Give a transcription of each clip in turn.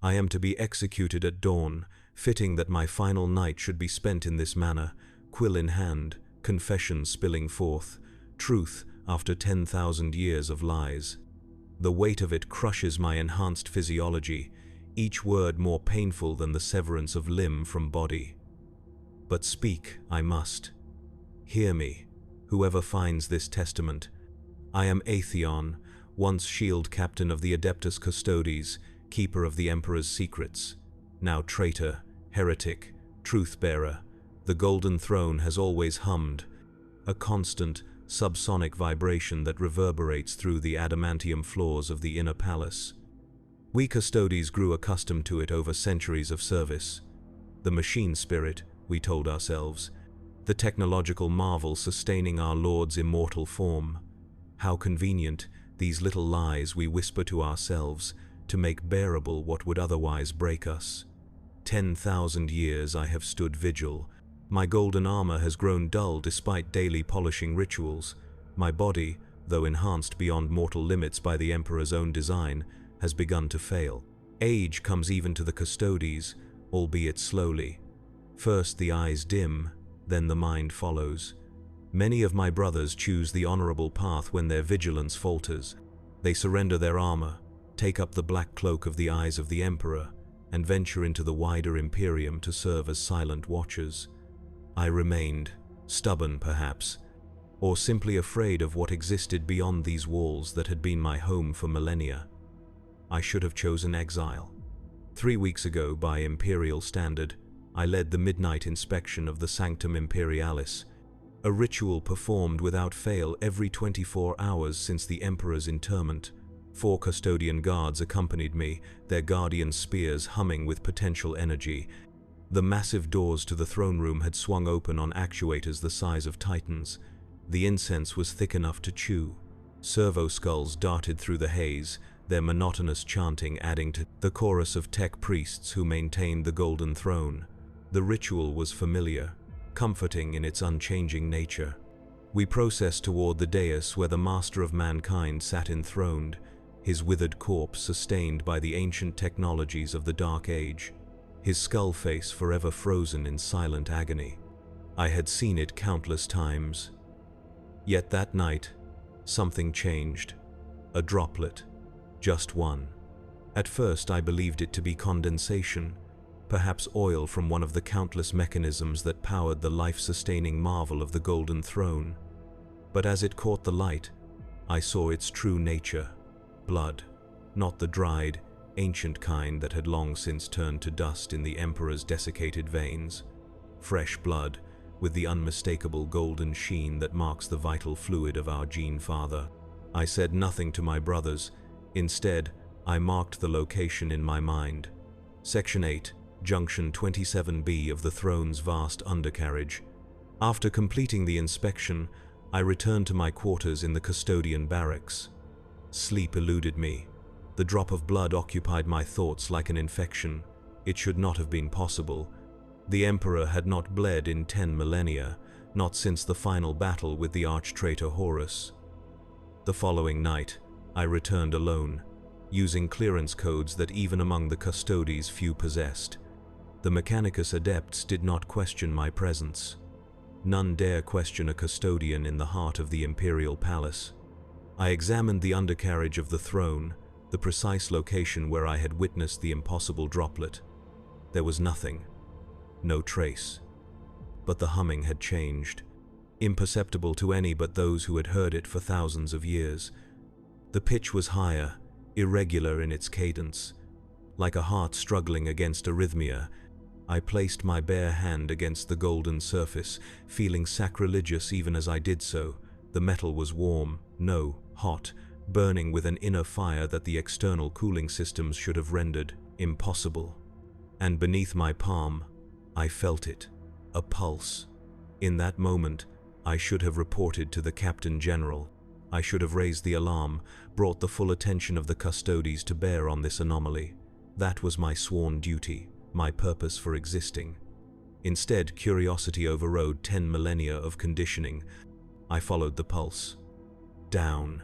I am to be executed at dawn, fitting that my final night should be spent in this manner, quill in hand, confession spilling forth, truth after 10,000 years of lies. The weight of it crushes my enhanced physiology, each word more painful than the severance of limb from body. But speak I must. Hear me, whoever finds this testament. I am Atheon, once shield captain of the Adeptus Custodes, keeper of the Emperor's secrets. Now traitor, heretic, truth-bearer, the Golden Throne has always hummed, a constant, subsonic vibration that reverberates through the adamantium floors of the inner palace. We Custodes grew accustomed to it over centuries of service. The machine spirit, we told ourselves, the technological marvel sustaining our Lord's immortal form. How convenient, these little lies we whisper to ourselves, to make bearable what would otherwise break us. 10,000 years I have stood vigil. My golden armor has grown dull despite daily polishing rituals. My body, though enhanced beyond mortal limits by the Emperor's own design, has begun to fail. Age comes even to the Custodes, albeit slowly. First the eyes dim, then the mind follows. Many of my brothers choose the honorable path when their vigilance falters. They surrender their armor, take up the black cloak of the eyes of the Emperor, and venture into the wider Imperium to serve as silent watchers. I remained, stubborn perhaps, or simply afraid of what existed beyond these walls that had been my home for millennia. I should have chosen exile. 3 weeks ago, by imperial standard, I led the midnight inspection of the Sanctum Imperialis, a ritual performed without fail every 24 hours since the Emperor's interment. 4 custodian guards accompanied me, their guardian spears humming with potential energy. The massive doors to the throne room had swung open on actuators the size of titans. The incense was thick enough to chew. Servo skulls darted through the haze, their monotonous chanting adding to the chorus of tech priests who maintained the Golden Throne. The ritual was familiar, comforting in its unchanging nature. We processed toward the dais where the Master of Mankind sat enthroned, his withered corpse sustained by the ancient technologies of the Dark Age, his skull face forever frozen in silent agony. I had seen it countless times. Yet that night, something changed. A droplet. Just one. At first I believed it to be condensation, perhaps oil from one of the countless mechanisms that powered the life-sustaining marvel of the Golden Throne. But as it caught the light, I saw its true nature. Blood, not the dried, ancient kind that had long since turned to dust in the Emperor's desiccated veins. Fresh blood, with the unmistakable golden sheen that marks the vital fluid of our Gene Father. I said nothing to my brothers. Instead, I marked the location in my mind. Section 8, Junction 27B of the throne's vast undercarriage. After completing the inspection, I returned to my quarters in the custodian barracks. Sleep eluded me. The drop of blood occupied my thoughts like an infection. It should not have been possible. The Emperor had not bled in 10 millennia, not since the final battle with the arch-traitor Horus. The following night, I returned alone, using clearance codes that even among the Custodes few possessed. The Mechanicus adepts did not question my presence. None dare question a custodian in the heart of the Imperial Palace. I examined the undercarriage of the throne, the precise location where I had witnessed the impossible droplet. There was nothing. No trace. But the humming had changed, imperceptible to any but those who had heard it for thousands of years. The pitch was higher, irregular in its cadence. Like a heart struggling against arrhythmia, I placed my bare hand against the golden surface, feeling sacrilegious even as I did so. The metal was warm, no, hot, burning with an inner fire that the external cooling systems should have rendered impossible. And beneath my palm, I felt it, a pulse. In that moment, I should have reported to the Captain General. I should have raised the alarm, brought the full attention of the Custodes to bear on this anomaly. That was my sworn duty, my purpose for existing. Instead, curiosity overrode 10 millennia of conditioning. I followed the pulse. Down.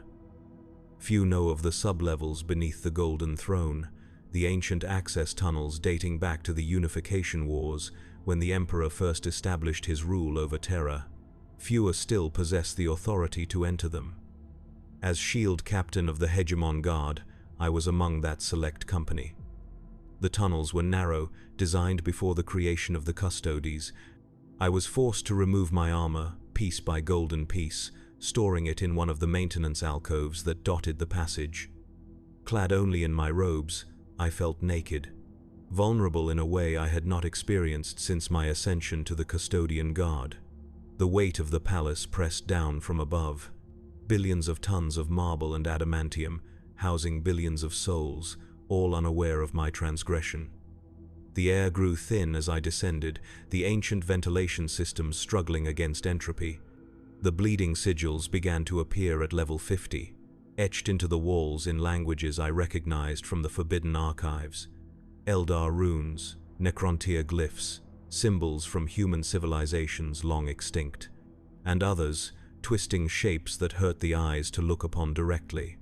Few know of the sublevels beneath the Golden Throne, the ancient access tunnels dating back to the Unification Wars, when the Emperor first established his rule over Terra. Fewer still possess the authority to enter them. As shield captain of the Hegemon Guard, I was among that select company. The tunnels were narrow, designed before the creation of the custodies. I was forced to remove my armor, piece by golden piece, storing it in one of the maintenance alcoves that dotted the passage. Clad only in my robes, I felt naked, vulnerable in a way I had not experienced since my ascension to the Custodian Guard. The weight of the palace pressed down from above. Billions of tons of marble and adamantium, housing billions of souls, all unaware of my transgression. The air grew thin as I descended, the ancient ventilation systems struggling against entropy. The bleeding sigils began to appear at level 50, etched into the walls in languages I recognized from the Forbidden Archives. Eldar runes, Necrontyr glyphs, symbols from human civilizations long extinct, and others, twisting shapes that hurt the eyes to look upon directly.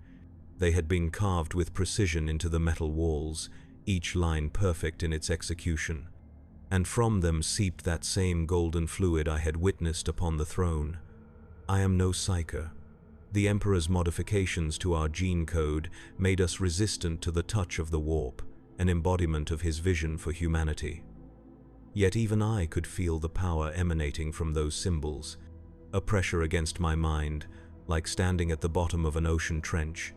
They had been carved with precision into the metal walls, each line perfect in its execution, and from them seeped that same golden fluid I had witnessed upon the throne. I am no psyker. The Emperor's modifications to our gene code made us resistant to the touch of the warp, an embodiment of his vision for humanity. Yet even I could feel the power emanating from those symbols, a pressure against my mind, like standing at the bottom of an ocean trench.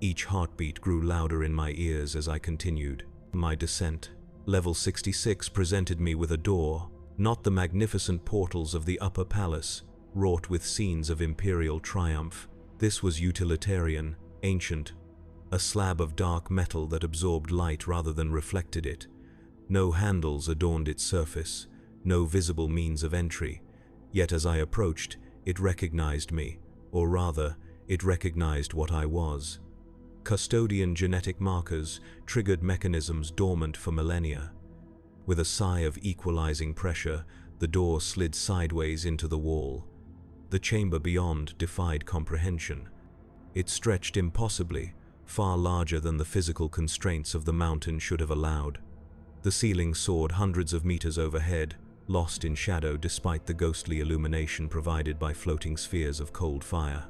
Each heartbeat grew louder in my ears as I continued my descent. Level 66 presented me with a door, not the magnificent portals of the upper palace, wrought with scenes of imperial triumph. This was utilitarian, ancient, a slab of dark metal that absorbed light rather than reflected it. No handles adorned its surface, no visible means of entry, yet as I approached, it recognized me, or rather, it recognized what I was. Custodian genetic markers triggered mechanisms dormant for millennia. With a sigh of equalizing pressure, the door slid sideways into the wall. The chamber beyond defied comprehension. It stretched impossibly, far larger than the physical constraints of the mountain should have allowed. The ceiling soared hundreds of meters overhead, lost in shadow despite the ghostly illumination provided by floating spheres of cold fire.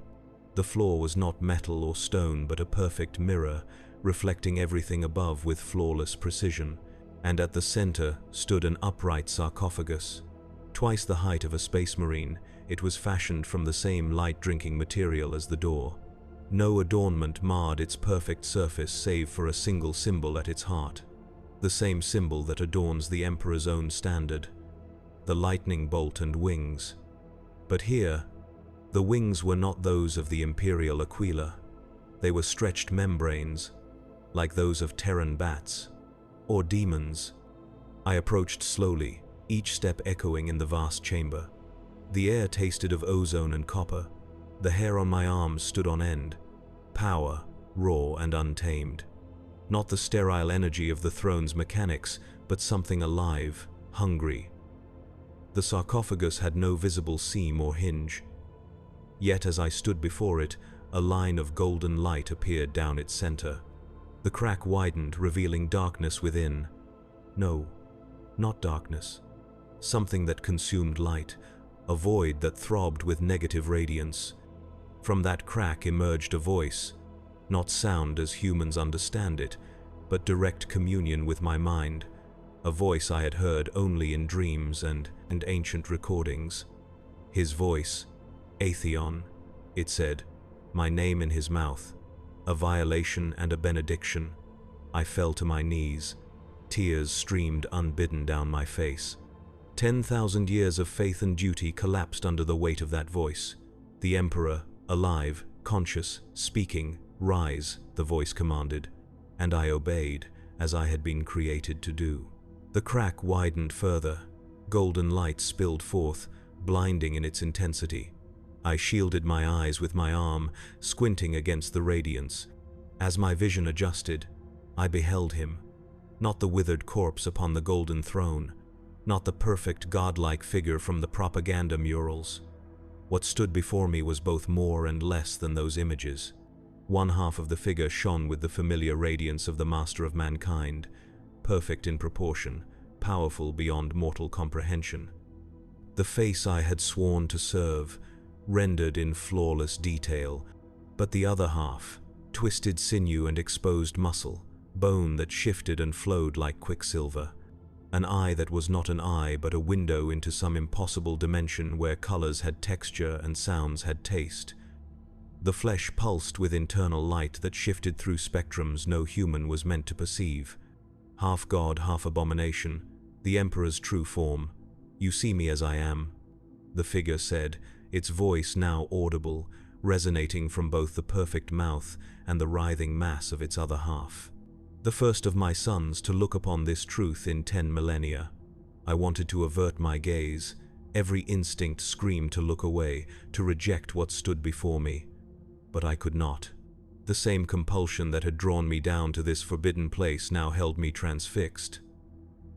The floor was not metal or stone but a perfect mirror, reflecting everything above with flawless precision, and at the center stood an upright sarcophagus. Twice the height of a space marine, it was fashioned from the same light-drinking material as the door. No adornment marred its perfect surface save for a single symbol at its heart, the same symbol that adorns the Emperor's own standard, the lightning bolt and wings. But here, the wings were not those of the Imperial Aquila. They were stretched membranes, like those of Terran bats, or demons. I approached slowly, each step echoing in the vast chamber. The air tasted of ozone and copper. The hair on my arms stood on end. Power, raw and untamed. Not the sterile energy of the throne's mechanics, but something alive, hungry. The sarcophagus had no visible seam or hinge. Yet as I stood before it, a line of golden light appeared down its center. The crack widened, revealing darkness within. No, not darkness. Something that consumed light, a void that throbbed with negative radiance. From that crack emerged a voice, not sound as humans understand it, but direct communion with my mind, a voice I had heard only in dreams and ancient recordings. His voice, Atheon, it said, my name in his mouth, a violation and a benediction. I fell to my knees. Tears streamed unbidden down my face. 10,000 years of faith and duty collapsed under the weight of that voice. The Emperor, alive, conscious, speaking, rise, the voice commanded, and I obeyed, as I had been created to do. The crack widened further. Golden light spilled forth, blinding in its intensity. I shielded my eyes with my arm, squinting against the radiance. As my vision adjusted, I beheld him, not the withered corpse upon the golden throne, not the perfect godlike figure from the propaganda murals. What stood before me was both more and less than those images. One half of the figure shone with the familiar radiance of the master of mankind, perfect in proportion, powerful beyond mortal comprehension. The face I had sworn to serve, rendered in flawless detail, but the other half, twisted sinew and exposed muscle, bone that shifted and flowed like quicksilver. An eye that was not an eye but a window into some impossible dimension where colors had texture and sounds had taste. The flesh pulsed with internal light that shifted through spectrums no human was meant to perceive. Half god, half abomination, the Emperor's true form. "You see me as I am," the figure said, its voice now audible, resonating from both the perfect mouth and the writhing mass of its other half. The first of my sons to look upon this truth in 10 millennia. I wanted to avert my gaze. Every instinct screamed to look away, to reject what stood before me. But I could not. The same compulsion that had drawn me down to this forbidden place now held me transfixed.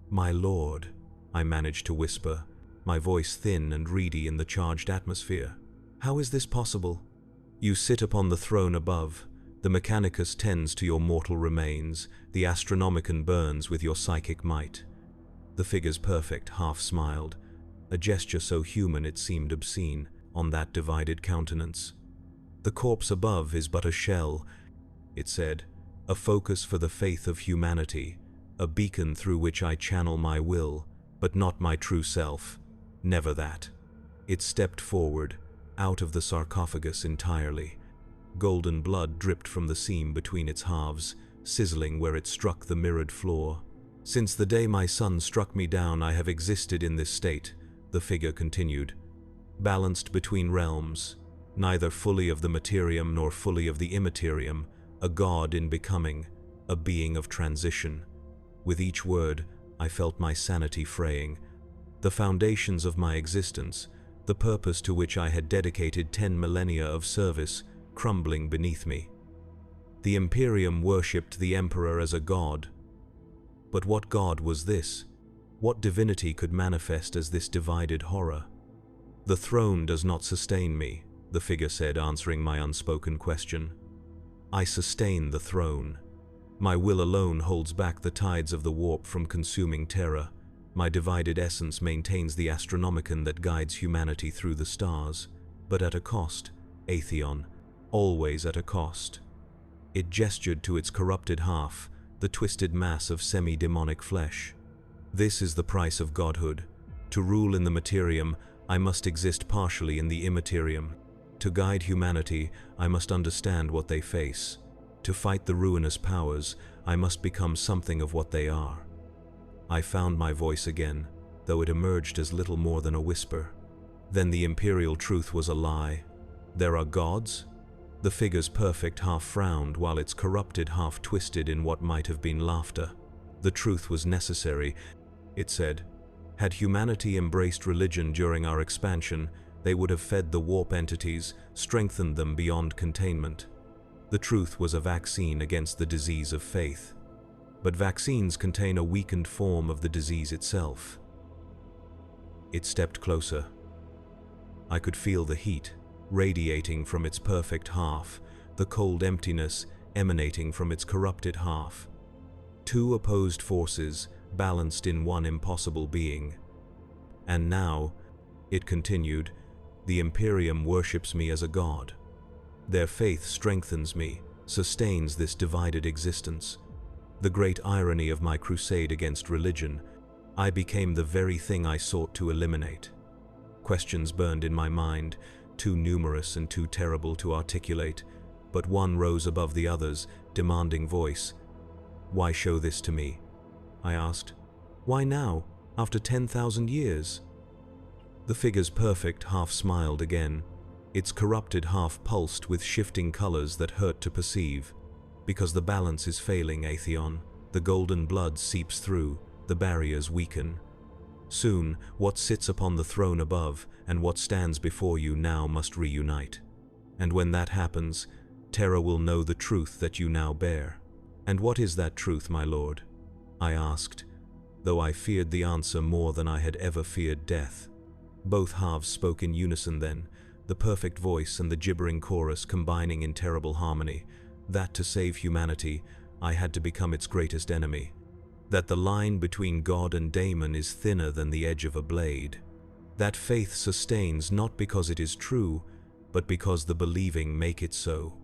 "My lord," I managed to whisper, my voice thin and reedy in the charged atmosphere. "How is this possible? You sit upon the throne above. The Mechanicus tends to your mortal remains, the Astronomicon burns with your psychic might." The figure's perfect half smiled, a gesture so human it seemed obscene on that divided countenance. "The corpse above is but a shell," it said, "a focus for the faith of humanity, a beacon through which I channel my will, but not my true self. Never that." It stepped forward, out of the sarcophagus entirely. Golden blood dripped from the seam between its halves, sizzling where it struck the mirrored floor. "Since the day my son struck me down, I have existed in this state," the figure continued, "balanced between realms, neither fully of the materium nor fully of the immaterium, a god in becoming, a being of transition." With each word, I felt my sanity fraying. The foundations of my existence, the purpose to which I had dedicated 10 millennia of service, crumbling beneath me. The Imperium worshipped the Emperor as a god. But what god was this? What divinity could manifest as this divided horror? "The throne does not sustain me," the figure said, answering my unspoken question. "I sustain the throne. My will alone holds back the tides of the warp from consuming terror. My divided essence maintains the Astronomicon that guides humanity through the stars, but at a cost, Atheon, always at a cost." It gestured to its corrupted half, the twisted mass of semi-demonic flesh. "This is the price of godhood. To rule in the materium, I must exist partially in the immaterium. To guide humanity, I must understand what they face. To fight the ruinous powers, I must become something of what they are." I found my voice again, though it emerged as little more than a whisper. "Then the imperial truth was a lie. There are gods?" The figure's perfect half frowned while its corrupted half twisted in what might have been laughter. "The truth was necessary," it said. "Had humanity embraced religion during our expansion, they would have fed the warp entities, strengthened them beyond containment. The truth was a vaccine against the disease of faith. But vaccines contain a weakened form of the disease itself." It stepped closer. I could feel the heat radiating from its perfect half, the cold emptiness emanating from its corrupted half. Two opposed forces balanced in one impossible being. "And now," it continued, "the Imperium worships me as a god. Their faith strengthens me, sustains this divided existence. The great irony of my crusade against religion, I became the very thing I sought to eliminate." Questions burned in my mind, too numerous and too terrible to articulate, but one rose above the others, demanding voice. "Why show this to me?" I asked. "Why now, after 10,000 years?" The figure's perfect half smiled again. Its corrupted half pulsed with shifting colors that hurt to perceive. "Because the balance is failing, Atheon. The golden blood seeps through, the barriers weaken. Soon, what sits upon the throne above and what stands before you now must reunite. And when that happens, Terra will know the truth that you now bear." "And what is that truth, my lord?" I asked, though I feared the answer more than I had ever feared death. Both halves spoke in unison then, the perfect voice and the gibbering chorus combining in terrible harmony, That to save humanity, I had to become its greatest enemy. That the line between God and Daemon is thinner than the edge of a blade. That faith sustains not because it is true, but because the believing make it so.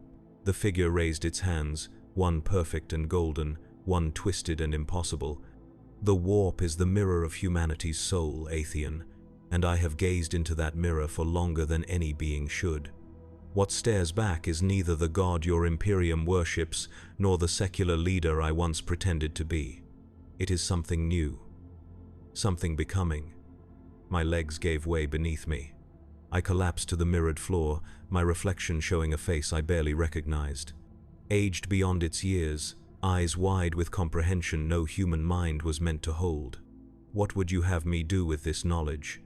The figure raised its hands, one perfect and golden, one twisted and impossible. The warp is the mirror of humanity's soul, Atheon, and I have gazed into that mirror for longer than any being should. What stares back is neither the god your Imperium worships, nor the secular leader I once pretended to be. It is something new, something becoming. My legs gave way beneath me. I collapsed to the mirrored floor, my reflection showing a face I barely recognized. Aged beyond its years, eyes wide with comprehension no human mind was meant to hold. What would you have me do with this knowledge?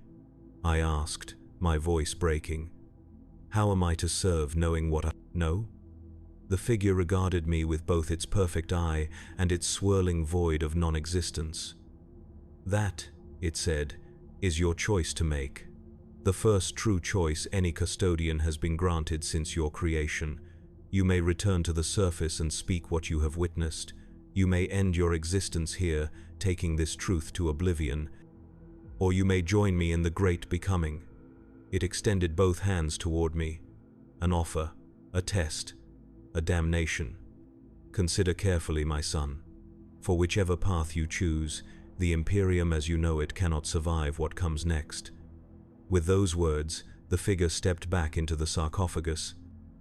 I asked, my voice breaking. How am I to serve knowing what I know? The figure regarded me with both its perfect eye and its swirling void of non-existence. That, it said, is your choice to make. The first true choice any custodian has been granted since your creation. You may return to the surface and speak what you have witnessed. You may end your existence here, taking this truth to oblivion. Or you may join me in the great becoming. It extended both hands toward me. An offer, a test, a damnation. Consider carefully, my son. For whichever path you choose, the Imperium as you know it cannot survive what comes next. With those words, the figure stepped back into the sarcophagus.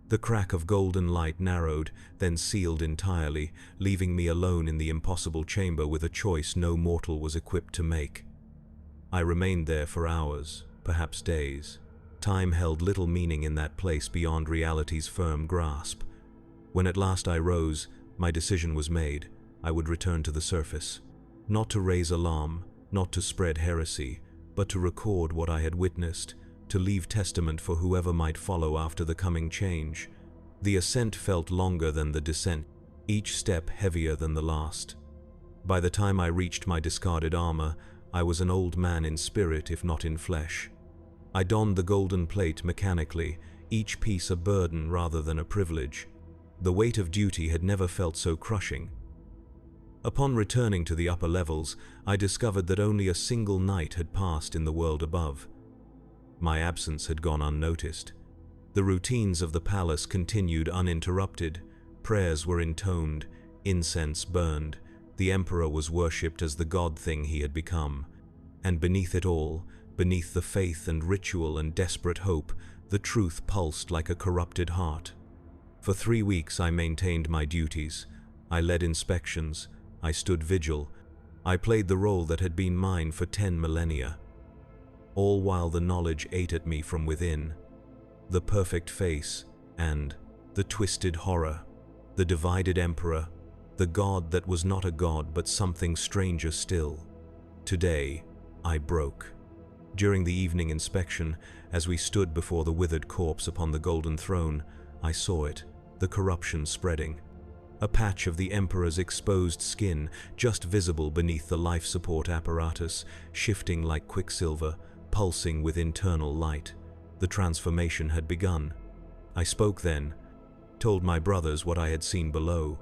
The crack of golden light narrowed, then sealed entirely, leaving me alone in the impossible chamber with a choice no mortal was equipped to make. I remained there for hours, perhaps days. Time held little meaning in that place beyond reality's firm grasp. When at last I rose, my decision was made. I would return to the surface. Not to raise alarm, not to spread heresy, but to record what I had witnessed, to leave testament for whoever might follow after the coming change. The ascent felt longer than the descent, each step heavier than the last. By the time I reached my discarded armor, I was an old man in spirit if not in flesh. I donned the golden plate mechanically, each piece a burden rather than a privilege. The weight of duty had never felt so crushing. Upon returning to the upper levels, I discovered that only a single night had passed in the world above. My absence had gone unnoticed. The routines of the palace continued uninterrupted. Prayers were intoned, incense burned. The emperor was worshipped as the god thing he had become. And beneath it all, beneath the faith and ritual and desperate hope, the truth pulsed like a corrupted heart. For 3 weeks I maintained my duties. I led inspections. I stood vigil. I played the role that had been mine for 10 millennia. All while the knowledge ate at me from within. The perfect face and the twisted horror. The divided emperor. The god that was not a god but something stranger still. Today, I broke. During the evening inspection, as we stood before the withered corpse upon the golden throne, I saw it, the corruption spreading. A patch of the emperor's exposed skin, just visible beneath the life support apparatus, shifting like quicksilver, pulsing with internal light. The transformation had begun. I spoke then, told my brothers what I had seen below.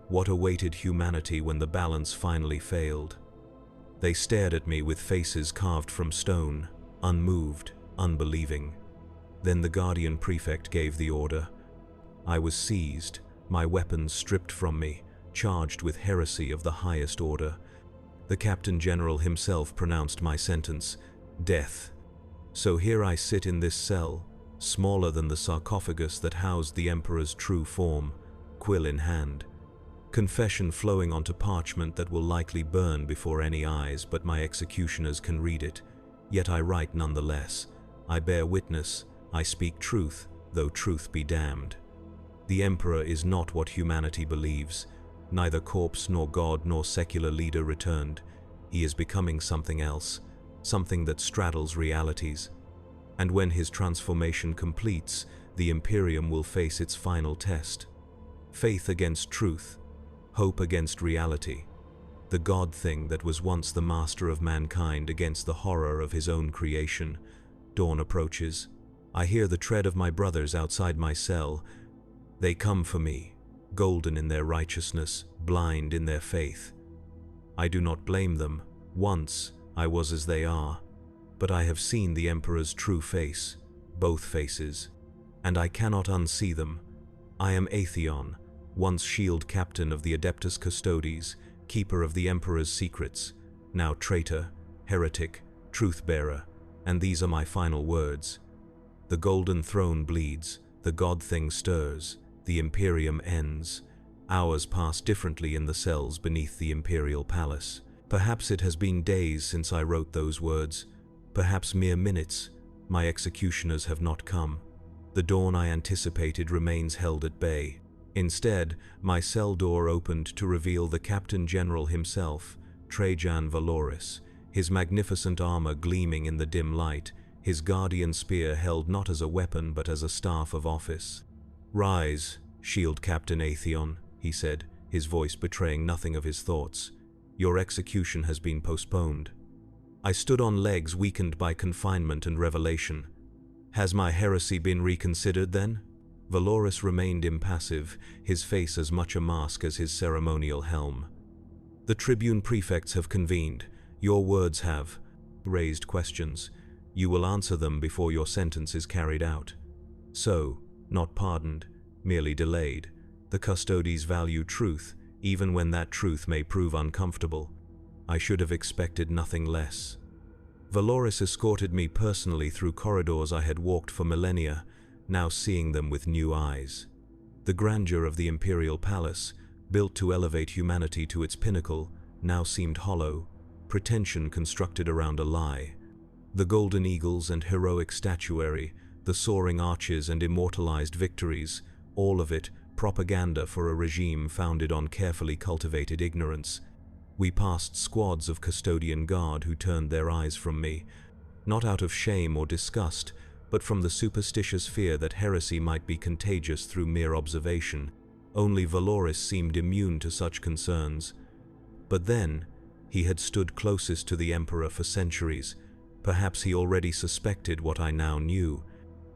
What awaited humanity when the balance finally failed. They stared at me with faces carved from stone, unmoved, unbelieving. Then the guardian prefect gave the order. I was seized, my weapons stripped from me, charged with heresy of the highest order. The Captain General himself pronounced my sentence, death. So here I sit in this cell, smaller than the sarcophagus that housed the Emperor's true form, quill in hand. Confession flowing onto parchment that will likely burn before any eyes but my executioners can read it. Yet I write nonetheless. I bear witness, I speak truth, though truth be damned. The Emperor is not what humanity believes. Neither corpse nor god nor secular leader returned. He is becoming something else, something that straddles realities. And when his transformation completes, the Imperium will face its final test. Faith against truth, hope against reality. The god thing that was once the master of mankind against the horror of his own creation. Dawn approaches. I hear the tread of my brothers outside my cell. They come for me. golden in their righteousness, blind in their faith. I do not blame them. Once I was as they are, but I have seen the Emperor's true face, both faces, and I cannot unsee them. I am Atheon, once shield captain of the Adeptus Custodes, keeper of the Emperor's secrets, now traitor, heretic, truth-bearer, and these are my final words. The golden throne bleeds, the god thing stirs, the Imperium ends. Hours pass differently in the cells beneath the Imperial Palace. Perhaps it has been days since I wrote those words, perhaps mere minutes. My executioners have not come. The dawn I anticipated remains held at bay. Instead, my cell door opened to reveal the Captain General himself, Trajan Valoris, his magnificent armor gleaming in the dim light, his guardian spear held not as a weapon but as a staff of office. "Rise, Shield Captain Atheon," he said, his voice betraying nothing of his thoughts. "Your execution has been postponed." I stood on legs weakened by confinement and revelation. "Has my heresy been reconsidered then?" Valoris remained impassive, his face as much a mask as his ceremonial helm. "The tribune prefects have convened. Your words have raised questions. You will answer them before your sentence is carried out. So, not pardoned, merely delayed. The Custodes value truth, even when that truth may prove uncomfortable. I should have expected nothing less." Valoris escorted me personally through corridors I had walked for millennia, now seeing them with new eyes. The grandeur of the Imperial Palace, built to elevate humanity to its pinnacle, now seemed hollow, pretension constructed around a lie. The golden eagles and heroic statuary, the soaring arches and immortalized victories, all of it propaganda for a regime founded on carefully cultivated ignorance. We passed squads of custodian guard who turned their eyes from me, not out of shame or disgust, but from the superstitious fear that heresy might be contagious through mere observation. Only Valoris seemed immune to such concerns. But then, he had stood closest to the Emperor for centuries. Perhaps he already suspected what I now knew.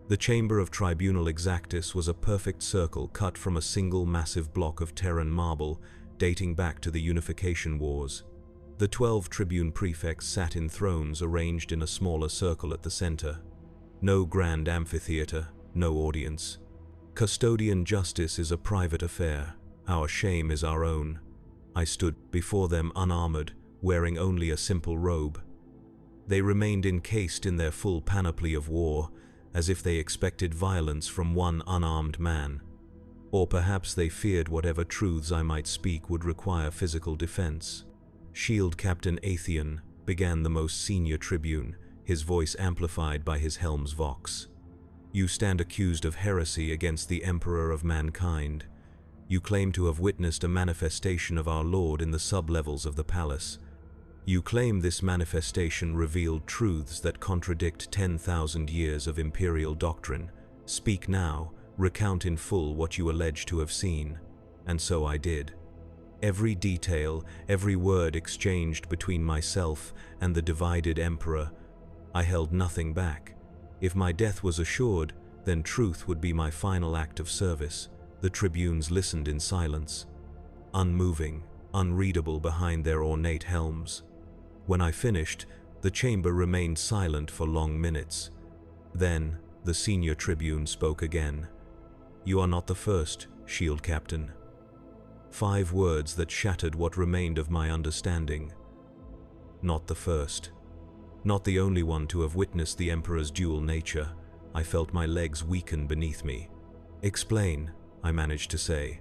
The chamber of Tribunal Exactus was a perfect circle cut from a single massive block of Terran marble, dating back to the Unification Wars. The 12 tribune prefects sat in thrones arranged in a smaller circle at the center. No grand amphitheater, no audience. Custodian justice is a private affair. Our shame is our own. I stood before them unarmored, wearing only a simple robe. They remained encased in their full panoply of war, as if they expected violence from one unarmed man. Or perhaps they feared whatever truths I might speak would require physical defense. Shield Captain Atheon began the most senior tribune, his voice amplified by his helm's vox. "You stand accused of heresy against the Emperor of mankind. You claim to have witnessed a manifestation of our Lord in the sub-levels of the palace. You claim this manifestation revealed truths that contradict 10,000 years of imperial doctrine. Speak now, recount in full what you allege to have seen." And so I did. Every detail, every word exchanged between myself and the divided Emperor, I held nothing back. If my death was assured, then truth would be my final act of service. The tribunes listened in silence, unmoving, unreadable behind their ornate helms. When I finished, the chamber remained silent for long minutes. Then, the senior tribune spoke again. "You are not the first, Shield Captain." 5 words that shattered what remained of my understanding. Not the first. Not the only one to have witnessed the Emperor's dual nature. I felt my legs weaken beneath me. "Explain," I managed to say.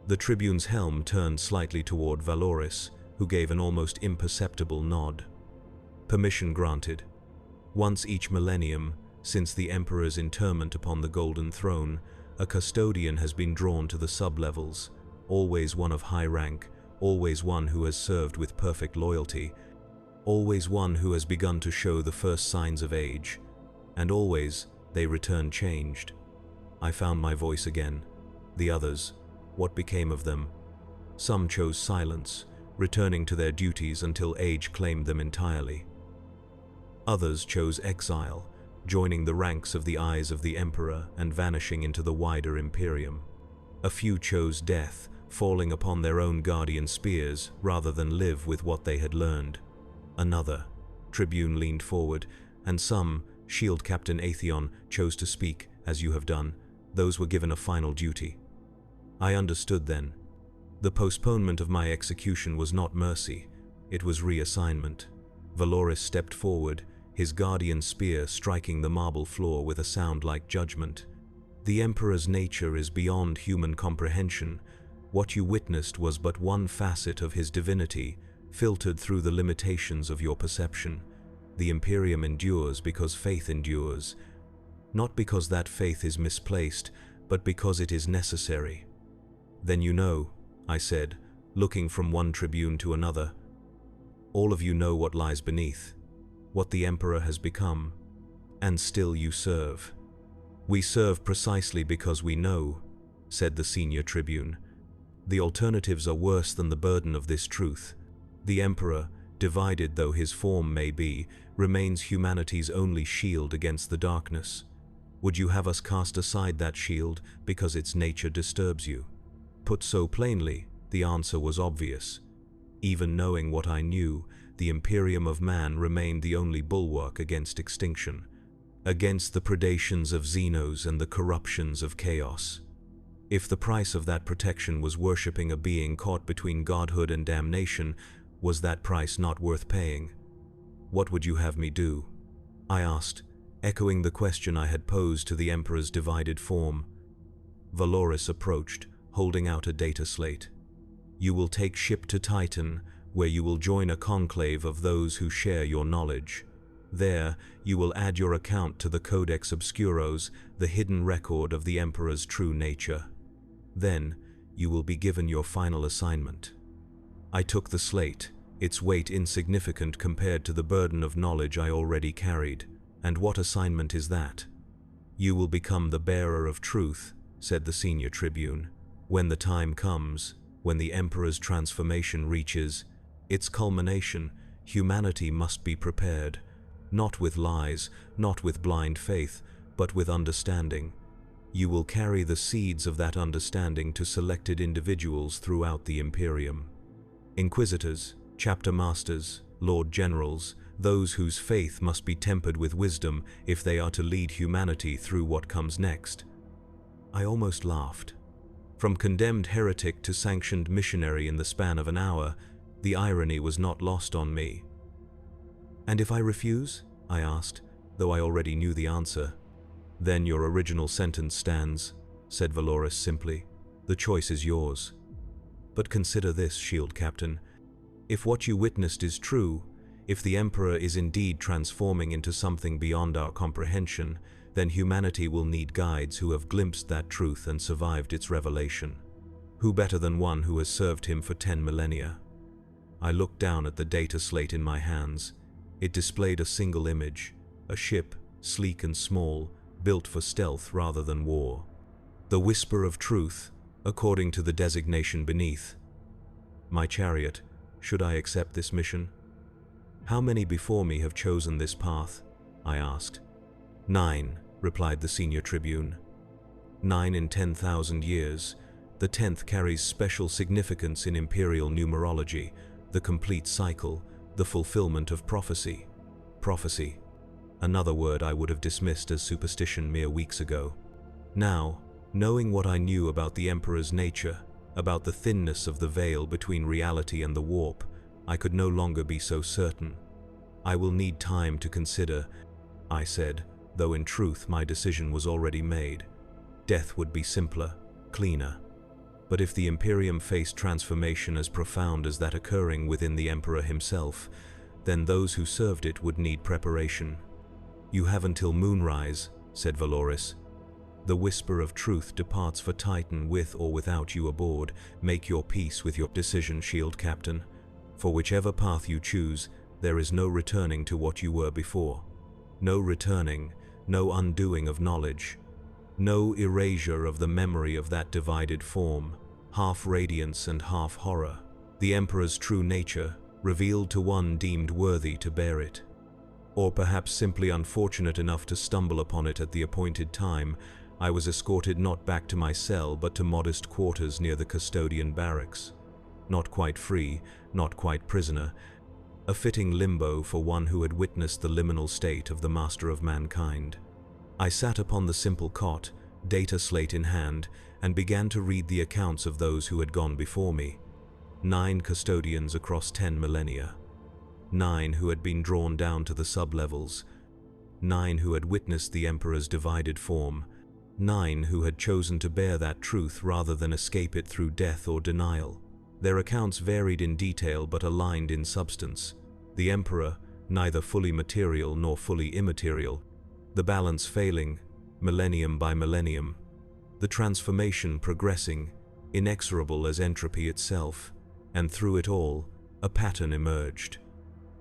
The tribune's helm turned slightly toward Valoris, who gave an almost imperceptible nod. "Permission granted. Once each millennium, since the Emperor's interment upon the Golden Throne, a custodian has been drawn to the sub-levels, always one of high rank, always one who has served with perfect loyalty, always one who has begun to show the first signs of age, and always they return changed." I found my voice again. The others, what became of them? Some chose silence, returning to their duties until age claimed them entirely. Others chose exile, joining the ranks of the eyes of the Emperor and vanishing into the wider Imperium. A few chose death, falling upon their own guardian spears rather than live with what they had learned. Another, Tribune leaned forward, and some, Shield Captain Atheon, chose to speak, as you have done. Those were given a final duty. I understood then. The postponement of my execution was not mercy, it was reassignment. Valoris stepped forward, his guardian spear striking the marble floor with a sound like judgment. The Emperor's nature is beyond human comprehension. What you witnessed was but one facet of his divinity, filtered through the limitations of your perception. The Imperium endures because faith endures. Not because that faith is misplaced, but because it is necessary. Then you know, I said, looking from one tribune to another. All of you know what lies beneath, what the Emperor has become, and still you serve. We serve precisely because we know, said the senior tribune. The alternatives are worse than the burden of this truth. The Emperor, divided though his form may be, remains humanity's only shield against the darkness. Would you have us cast aside that shield because its nature disturbs you? Put so plainly, the answer was obvious. Even knowing what I knew, the Imperium of man remained the only bulwark against extinction, against the predations of Xenos and the corruptions of chaos. If the price of that protection was worshipping a being caught between godhood and damnation, was that price not worth paying? What would you have me do? I asked, echoing the question I had posed to the Emperor's divided form. Valoris approached, holding out a data slate. You will take ship to Titan, where you will join a conclave of those who share your knowledge. There, you will add your account to the Codex Obscuros, the hidden record of the Emperor's true nature. Then, you will be given your final assignment. I took the slate, its weight insignificant compared to the burden of knowledge I already carried. And what assignment is that? You will become the bearer of truth, said the senior tribune. When the time comes, when the Emperor's transformation reaches its culmination, humanity must be prepared, not with lies, not with blind faith, but with understanding. You will carry the seeds of that understanding to selected individuals throughout the Imperium. Inquisitors, chapter masters, lord generals, those whose faith must be tempered with wisdom if they are to lead humanity through what comes next. I almost laughed. From condemned heretic to sanctioned missionary in the span of an hour, the irony was not lost on me. And if I refuse? I asked, though I already knew the answer. Then your original sentence stands, said Valoris simply. The choice is yours. But consider this, Shield Captain. If what you witnessed is true, if the Emperor is indeed transforming into something beyond our comprehension, then humanity will need guides who have glimpsed that truth and survived its revelation. Who better than one who has served him for 10 millennia? I looked down at the data slate in my hands. It displayed a single image, a ship, sleek and small, built for stealth rather than war. The whisper of truth, according to the designation beneath. My chariot, should I accept this mission? How many before me have chosen this path? I asked. 9, replied the senior tribune. 9 in 10,000 years. The 10th carries special significance in imperial numerology, the complete cycle, the fulfillment of prophecy. Prophecy. Another word I would have dismissed as superstition mere weeks ago. Now, knowing what I knew about the Emperor's nature, about the thinness of the veil between reality and the warp, I could no longer be so certain. I will need time to consider, I said, though in truth my decision was already made. Death would be simpler, cleaner. But if the Imperium faced transformation as profound as that occurring within the Emperor himself, then those who served it would need preparation. You have until moonrise, said Valoris. The whisper of truth departs for Titan with or without you aboard. Make your peace with your decision, Shield Captain. For whichever path you choose, there is no returning to what you were before. No returning, no undoing of knowledge. No erasure of the memory of that divided form, half radiance and half horror. The Emperor's true nature, revealed to one deemed worthy to bear it. Or perhaps simply unfortunate enough to stumble upon it at the appointed time, I was escorted not back to my cell but to modest quarters near the custodian barracks. Not quite free, not quite prisoner, a fitting limbo for one who had witnessed the liminal state of the master of mankind. I sat upon the simple cot, data slate in hand, and began to read the accounts of those who had gone before me. 9 custodians across 10 millennia. 9 who had been drawn down to the sub-levels. 9 who had witnessed the Emperor's divided form. 9 who had chosen to bear that truth rather than escape it through death or denial. Their accounts varied in detail but aligned in substance. The Emperor, neither fully material nor fully immaterial. The balance failing, millennium by millennium. The transformation progressing, inexorable as entropy itself. And through it all, a pattern emerged.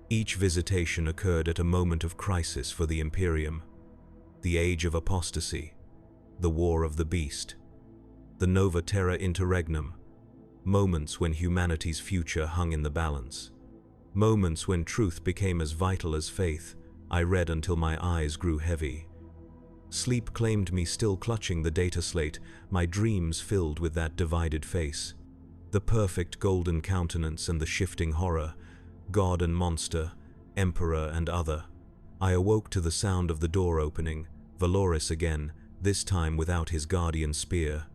Each visitation occurred at a moment of crisis for the Imperium. The age of apostasy. The war of the beast. The Nova Terra Interregnum. Moments when humanity's future hung in the balance. Moments when truth became as vital as faith. I read until my eyes grew heavy. Sleep claimed me, still clutching the data slate, my dreams filled with that divided face. The perfect golden countenance and the shifting horror, god and monster, emperor and other. I awoke to the sound of the door opening, Valoris again, this time without his guardian spear.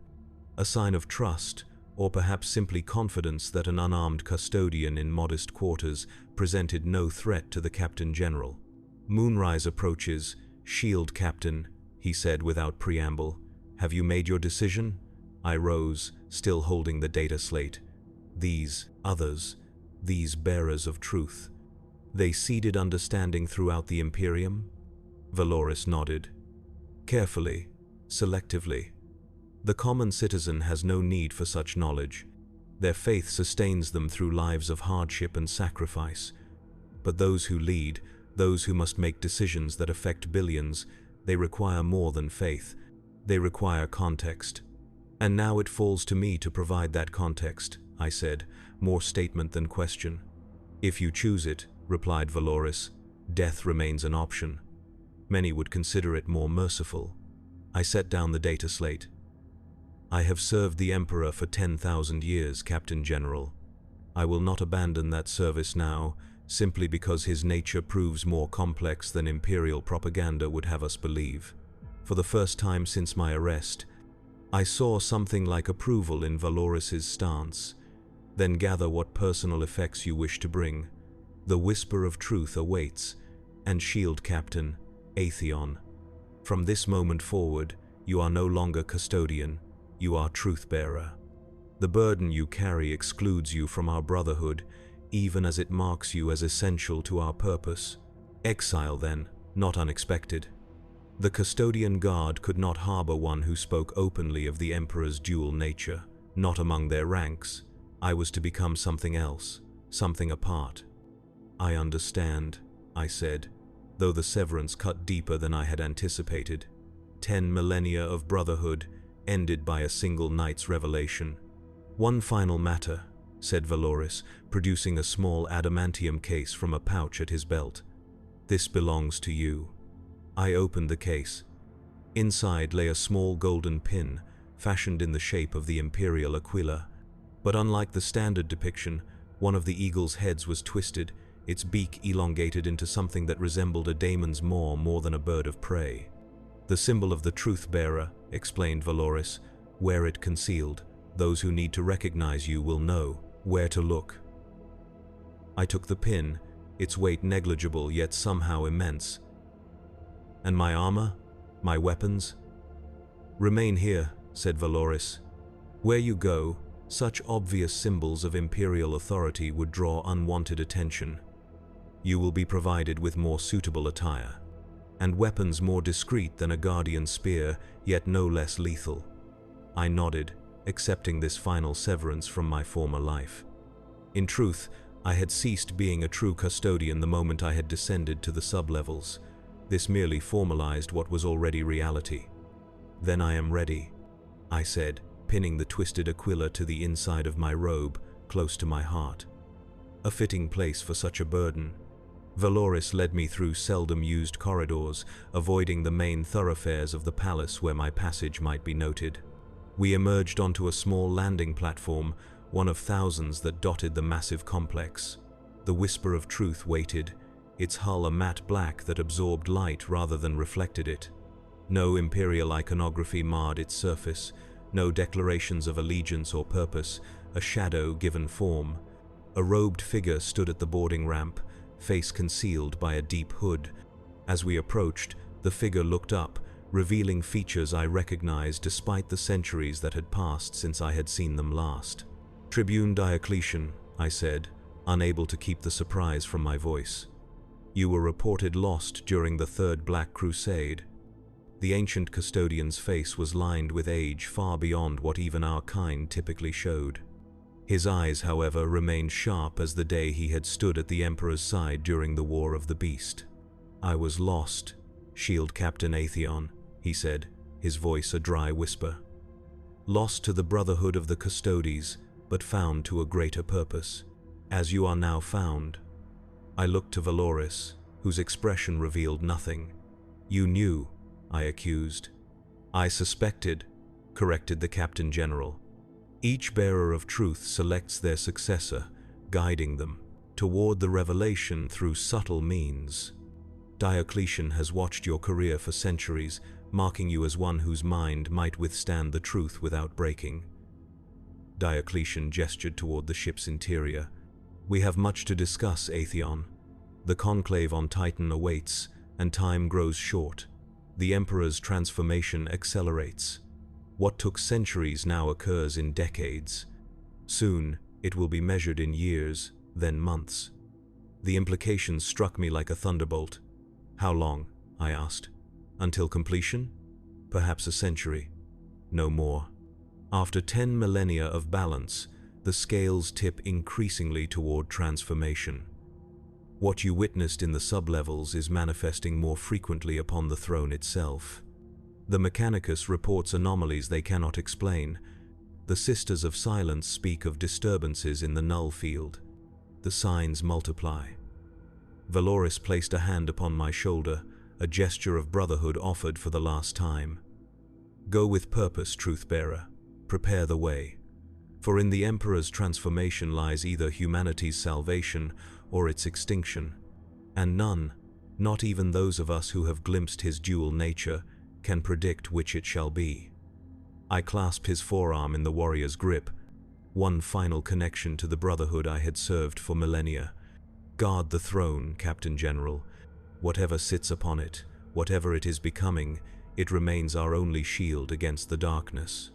A sign of trust, or perhaps simply confidence that an unarmed custodian in modest quarters presented no threat to the Captain General. "Moonrise approaches, shield captain," he said without preamble. "Have you made your decision?" I rose, still holding the data slate. These others, these bearers of truth, they seeded understanding throughout the Imperium? Valoris nodded. Carefully, selectively. The common citizen has no need for such knowledge. Their faith sustains them through lives of hardship and sacrifice. But those who lead, those who must make decisions that affect billions, they require more than faith. They require context. And now it falls to me to provide that context, I said, more statement than question. If you choose it, replied Valoris, death remains an option. Many would consider it more merciful. I set down the data slate. I have served the Emperor for 10,000 years, Captain General. I will not abandon that service now, simply because his nature proves more complex than imperial propaganda would have us believe. For the first time since my arrest, I saw something like approval in Valoris's stance. Then gather what personal effects you wish to bring. The whisper of truth awaits, and shield captain, Atheon. From this moment forward, you are no longer custodian, you are truth-bearer. The burden you carry excludes you from our brotherhood, even as it marks you as essential to our purpose. Exile then, not unexpected. The custodian guard could not harbor one who spoke openly of the Emperor's dual nature. Not among their ranks. I was to become something else, something apart. I understand, I said, though the severance cut deeper than I had anticipated. 10 millennia of brotherhood, ended by a single night's revelation. One final matter, said Valoris, producing a small adamantium case from a pouch at his belt. This belongs to you. I opened the case. Inside lay a small golden pin, fashioned in the shape of the imperial aquila. But unlike the standard depiction, one of the eagle's heads was twisted, its beak elongated into something that resembled a daemon's maw more than a bird of prey. The symbol of the truth-bearer, explained Valoris. Wear it concealed. Those who need to recognize you will know where to look. I took the pin, its weight negligible yet somehow immense. And my armor? My weapons? Remain here, said Valoris. Where you go, such obvious symbols of imperial authority would draw unwanted attention. You will be provided with more suitable attire, and weapons more discreet than a guardian spear, yet no less lethal. I nodded, accepting this final severance from my former life. In truth, I had ceased being a true custodian the moment I had descended to the sub-levels. This merely formalized what was already reality. Then I am ready, I said, pinning the twisted aquila to the inside of my robe, close to my heart. A fitting place for such a burden. Valoris led me through seldom-used corridors, avoiding the main thoroughfares of the palace where my passage might be noted. We emerged onto a small landing platform, one of thousands that dotted the massive complex. The Whisper of Truth waited, its hull a matte black that absorbed light rather than reflected it. No imperial iconography marred its surface, no declarations of allegiance or purpose, a shadow given form. A robed figure stood at the boarding ramp, face concealed by a deep hood. As we approached, the figure looked up, revealing features I recognized despite the centuries that had passed since I had seen them last. "Tribune Diocletian," I said, unable to keep the surprise from my voice. "You were reported lost during the Third Black Crusade." The ancient custodian's face was lined with age far beyond what even our kind typically showed. His eyes, however, remained sharp as the day he had stood at the Emperor's side during the War of the Beast. "I was lost, Shield Captain Atheon," he said, his voice a dry whisper. "Lost to the Brotherhood of the Custodes, but found to a greater purpose, as you are now found." I looked to Valoris, whose expression revealed nothing. "You knew," I accused. "I suspected," corrected the Captain General. "Each bearer of truth selects their successor, guiding them toward the revelation through subtle means. Diocletian has watched your career for centuries, marking you as one whose mind might withstand the truth without breaking." Diocletian gestured toward the ship's interior. "We have much to discuss, Atheon. The conclave on Titan awaits, and time grows short. The Emperor's transformation accelerates. What took centuries now occurs in decades. Soon, it will be measured in years, then months." The implications struck me like a thunderbolt. "How long?" I asked. "Until completion? Perhaps a century. No more. After 10 millennia of balance, the scales tip increasingly toward transformation. What you witnessed in the sublevels is manifesting more frequently upon the throne itself. The Mechanicus reports anomalies they cannot explain. The Sisters of Silence speak of disturbances in the null field. The signs multiply." Valoris placed a hand upon my shoulder, a gesture of brotherhood offered for the last time. "Go with purpose, Truth-bearer. Prepare the way. For in the Emperor's transformation lies either humanity's salvation or its extinction, and none, not even those of us who have glimpsed his dual nature, can predict which it shall be." I clasped his forearm in the warrior's grip, one final connection to the brotherhood I had served for millennia. "Guard the throne, Captain General. Whatever sits upon it, whatever it is becoming, it remains our only shield against the darkness."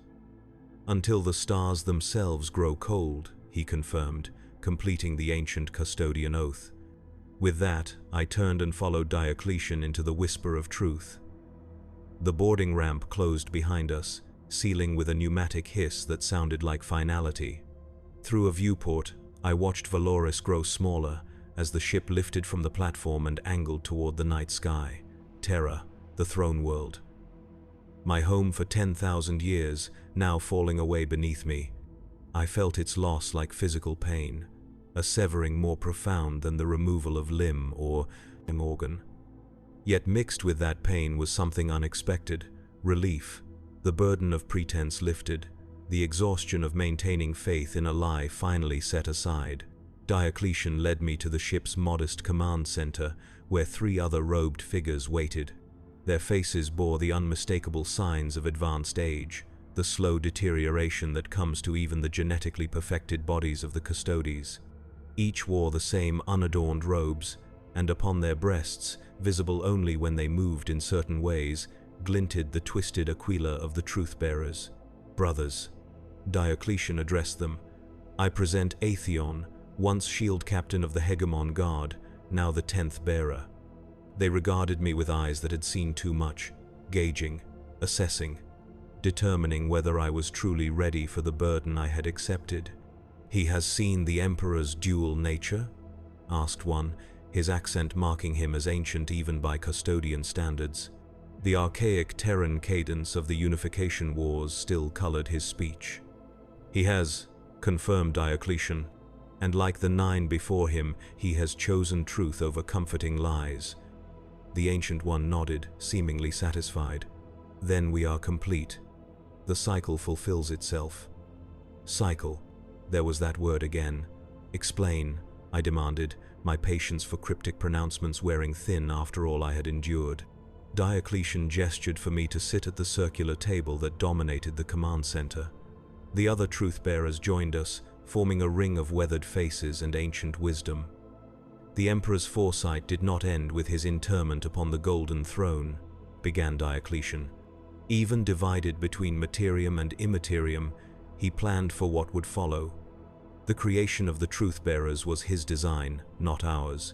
"Until the stars themselves grow cold," he confirmed, completing the ancient custodian oath. With that, I turned and followed Diocletian into the Whisper of Truth. The boarding ramp closed behind us, sealing with a pneumatic hiss that sounded like finality. Through a viewport, I watched Valoris grow smaller as the ship lifted from the platform and angled toward the night sky. Terra, the throne world. My home for 10,000 years, now falling away beneath me. I felt its loss like physical pain, a severing more profound than the removal of limb or an organ. Yet mixed with that pain was something unexpected, relief. The burden of pretense lifted, the exhaustion of maintaining faith in a lie finally set aside. Diocletian led me to the ship's modest command center, where 3 other robed figures waited. Their faces bore the unmistakable signs of advanced age, the slow deterioration that comes to even the genetically perfected bodies of the Custodes. Each wore the same unadorned robes, and upon their breasts, visible only when they moved in certain ways, glinted the twisted aquila of the truth-bearers. "Brothers," Diocletian addressed them, "I present Atheon, once shield captain of the Hegemon Guard, now the 10th bearer." They regarded me with eyes that had seen too much, gauging, assessing, determining whether I was truly ready for the burden I had accepted. "He has seen the Emperor's dual nature?" asked one, his accent marking him as ancient even by custodian standards. The archaic Terran cadence of the Unification Wars still colored his speech. "He has," confirmed Diocletian, And like the 9 before him, he has chosen truth over comforting lies. The Ancient One nodded, seemingly satisfied. Then we are complete. The cycle fulfills itself. Cycle. There was that word again. Explain, I demanded, my patience for cryptic pronouncements wearing thin after all I had endured. Diocletian gestured for me to sit at the circular table that dominated the command center. The other truth-bearers joined us, forming a ring of weathered faces and ancient wisdom. The Emperor's foresight did not end with his interment upon the golden throne, began Diocletian. Even divided between materium and immaterium, he planned for what would follow. The creation of the truth-bearers was his design, not ours.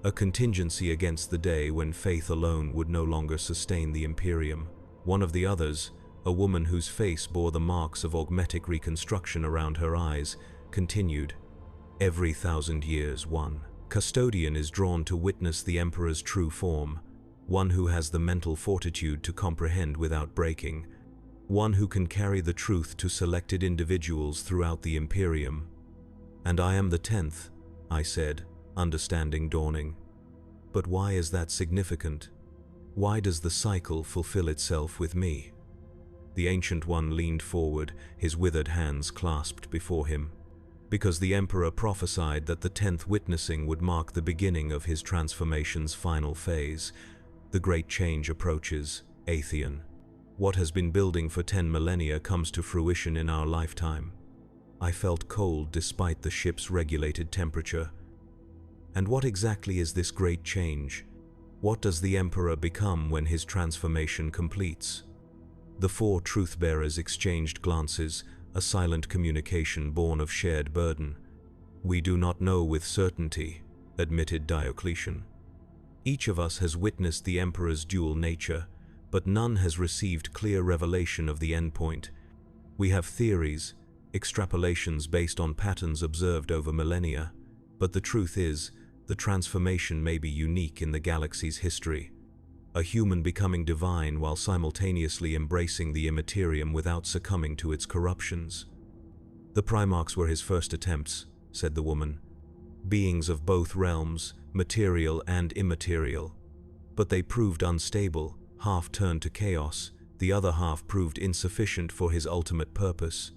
A contingency against the day when faith alone would no longer sustain the Imperium. One of the others, a woman whose face bore the marks of augmetic reconstruction around her eyes, continued, every 1,000 years one custodian is drawn to witness the Emperor's true form, one who has the mental fortitude to comprehend without breaking, one who can carry the truth to selected individuals throughout the Imperium. And I am the 10th, I said, understanding dawning. But why is that significant? Why does the cycle fulfill itself with me? The Ancient One leaned forward, his withered hands clasped before him. Because the Emperor prophesied that the 10th witnessing would mark the beginning of his transformation's final phase. The great change approaches, Atheon. What has been building for 10 millennia comes to fruition in our lifetime. I felt cold despite the ship's regulated temperature. And what exactly is this great change? What does the Emperor become when his transformation completes? The 4 truth-bearers exchanged glances, a silent communication born of shared burden. We do not know with certainty, admitted Diocletian. Each of us has witnessed the Emperor's dual nature, but none has received clear revelation of the endpoint. We have theories, extrapolations based on patterns observed over millennia, but the truth is, the transformation may be unique in the galaxy's history. A human becoming divine while simultaneously embracing the immaterium without succumbing to its corruptions. The Primarchs were his first attempts, said the woman. Beings of both realms, material and immaterial. But they proved unstable, half turned to chaos, the other half proved insufficient for his ultimate purpose.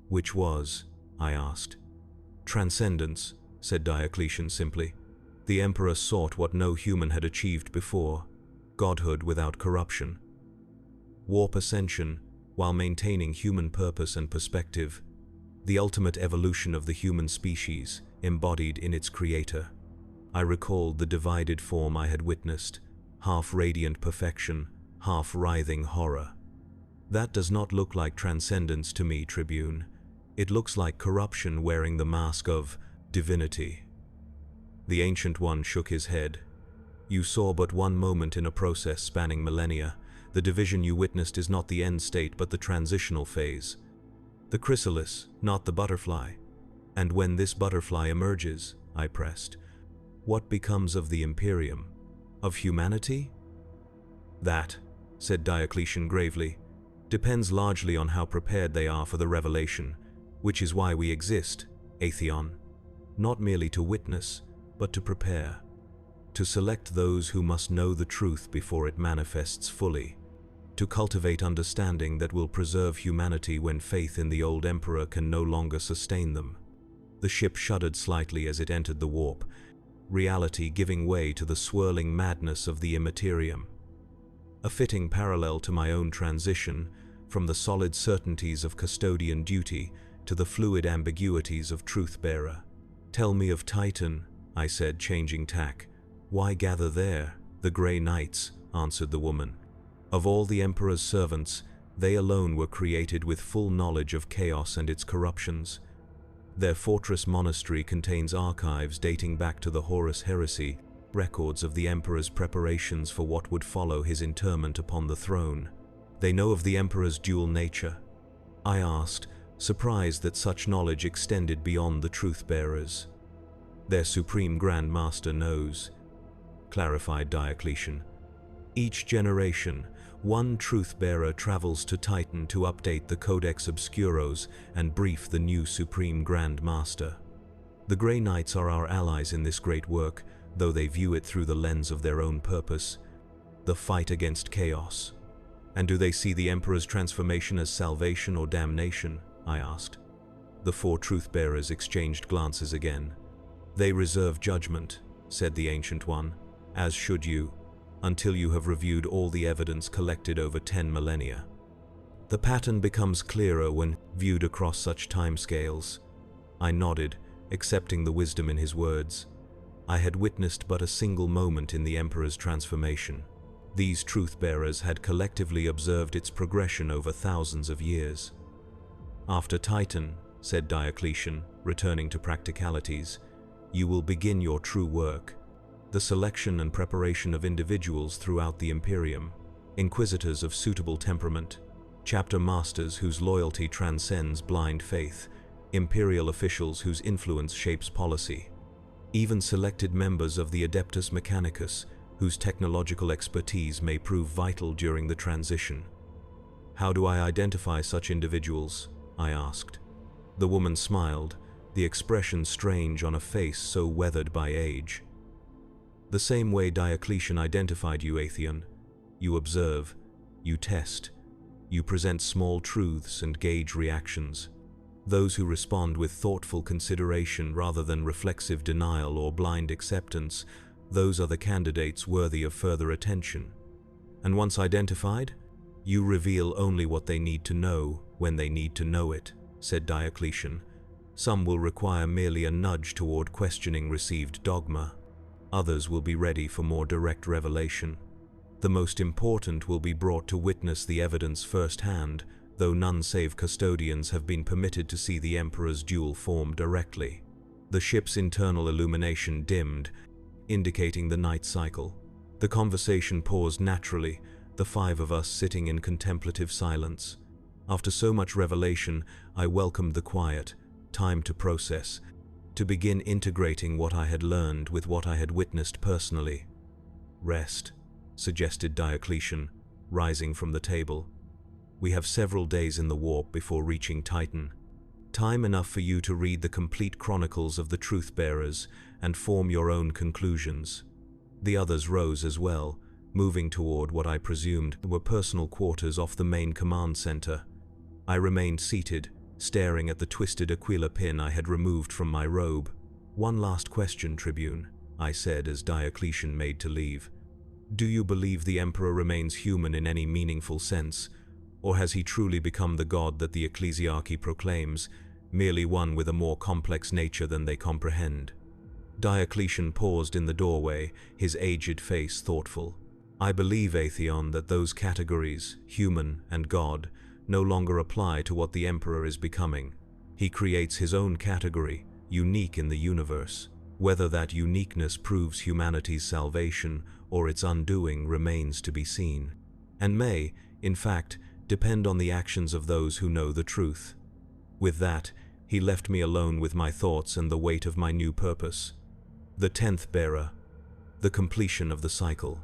Which was? I asked. Transcendence, said Diocletian simply. The Emperor sought what no human had achieved before, godhood without corruption. Warp ascension, while maintaining human purpose and perspective. The ultimate evolution of the human species, embodied in its creator. I recalled the divided form I had witnessed, half radiant perfection, half writhing horror. That does not look like transcendence to me, Tribune. It looks like corruption wearing the mask of divinity. The Ancient One shook his head. You saw but one moment in a process spanning millennia. The division you witnessed is not the end state but the transitional phase. The chrysalis, not the butterfly. And when this butterfly emerges, I pressed, what becomes of the Imperium? Of humanity? That, said Diocletian gravely, depends largely on how prepared they are for the revelation, which is why we exist, Atheon. Not merely to witness, but to prepare. To select those who must know the truth before it manifests fully. To cultivate understanding that will preserve humanity when faith in the old Emperor can no longer sustain them. The ship shuddered slightly as it entered the warp, reality giving way to the swirling madness of the immaterium. A fitting parallel to my own transition, from the solid certainties of custodian duty to the fluid ambiguities of truth-bearer. Tell me of Titan, I said, changing tack. Why gather there? The Grey Knights, answered the woman. Of all the Emperor's servants, they alone were created with full knowledge of chaos and its corruptions. Their fortress monastery contains archives dating back to the Horus heresy, records of the Emperor's preparations for what would follow his interment upon the throne. They know of the Emperor's dual nature. I asked, surprised that such knowledge extended beyond the truth-bearers. Their Supreme Grand Master knows, clarified Diocletian. Each generation, one truth-bearer travels to Titan to update the Codex Obscuros and brief the new Supreme Grand Master. The Grey Knights are our allies in this great work, though they view it through the lens of their own purpose, the fight against chaos. And do they see the Emperor's transformation as salvation or damnation? I asked. The 4 truth-bearers exchanged glances again. They reserve judgment, said the Ancient One, as should you, until you have reviewed all the evidence collected over 10 millennia. The pattern becomes clearer when viewed across such timescales. I nodded, accepting the wisdom in his words. I had witnessed but a single moment in the Emperor's transformation. These truth-bearers had collectively observed its progression over thousands of years. After Titan, said Diocletian, returning to practicalities, you will begin your true work, the selection and preparation of individuals throughout the Imperium, inquisitors of suitable temperament, chapter masters whose loyalty transcends blind faith, imperial officials whose influence shapes policy, even selected members of the Adeptus Mechanicus, whose technological expertise may prove vital during the transition. How do I identify such individuals? I asked. The woman smiled, the expression strange on a face so weathered by age. The same way Diocletian identified you, Atheon. You observe, you test, you present small truths and gauge reactions. Those who respond with thoughtful consideration rather than reflexive denial or blind acceptance, those are the candidates worthy of further attention. And once identified, you reveal only what they need to know when they need to know it, said Diocletian. Some will require merely a nudge toward questioning received dogma. Others will be ready for more direct revelation. The most important will be brought to witness the evidence firsthand, though none save custodians have been permitted to see the Emperor's dual form directly. The ship's internal illumination dimmed, indicating the night cycle. The conversation paused naturally, the 5 of us sitting in contemplative silence. After so much revelation, I welcomed the quiet, time to process, to begin integrating what I had learned with what I had witnessed personally. Rest, suggested Diocletian, rising from the table. We have several days in the warp before reaching Titan. Time enough for you to read the complete chronicles of the truth-bearers and form your own conclusions. The others rose as well, moving toward what I presumed were personal quarters off the main command center. I remained seated, staring at the twisted Aquila pin I had removed from my robe. One last question, Tribune, I said as Diocletian made to leave. Do you believe the Emperor remains human in any meaningful sense, or has he truly become the god that the ecclesiarchy proclaims, merely one with a more complex nature than they comprehend? Diocletian paused in the doorway, his aged face thoughtful. I believe, Atheon, that those categories, human and god, no longer apply to what the Emperor is becoming. He creates his own category, unique in the universe. Whether that uniqueness proves humanity's salvation or its undoing remains to be seen, and may, in fact, depend on the actions of those who know the truth. With that, he left me alone with my thoughts and the weight of my new purpose. The 10th bearer, the completion of the cycle,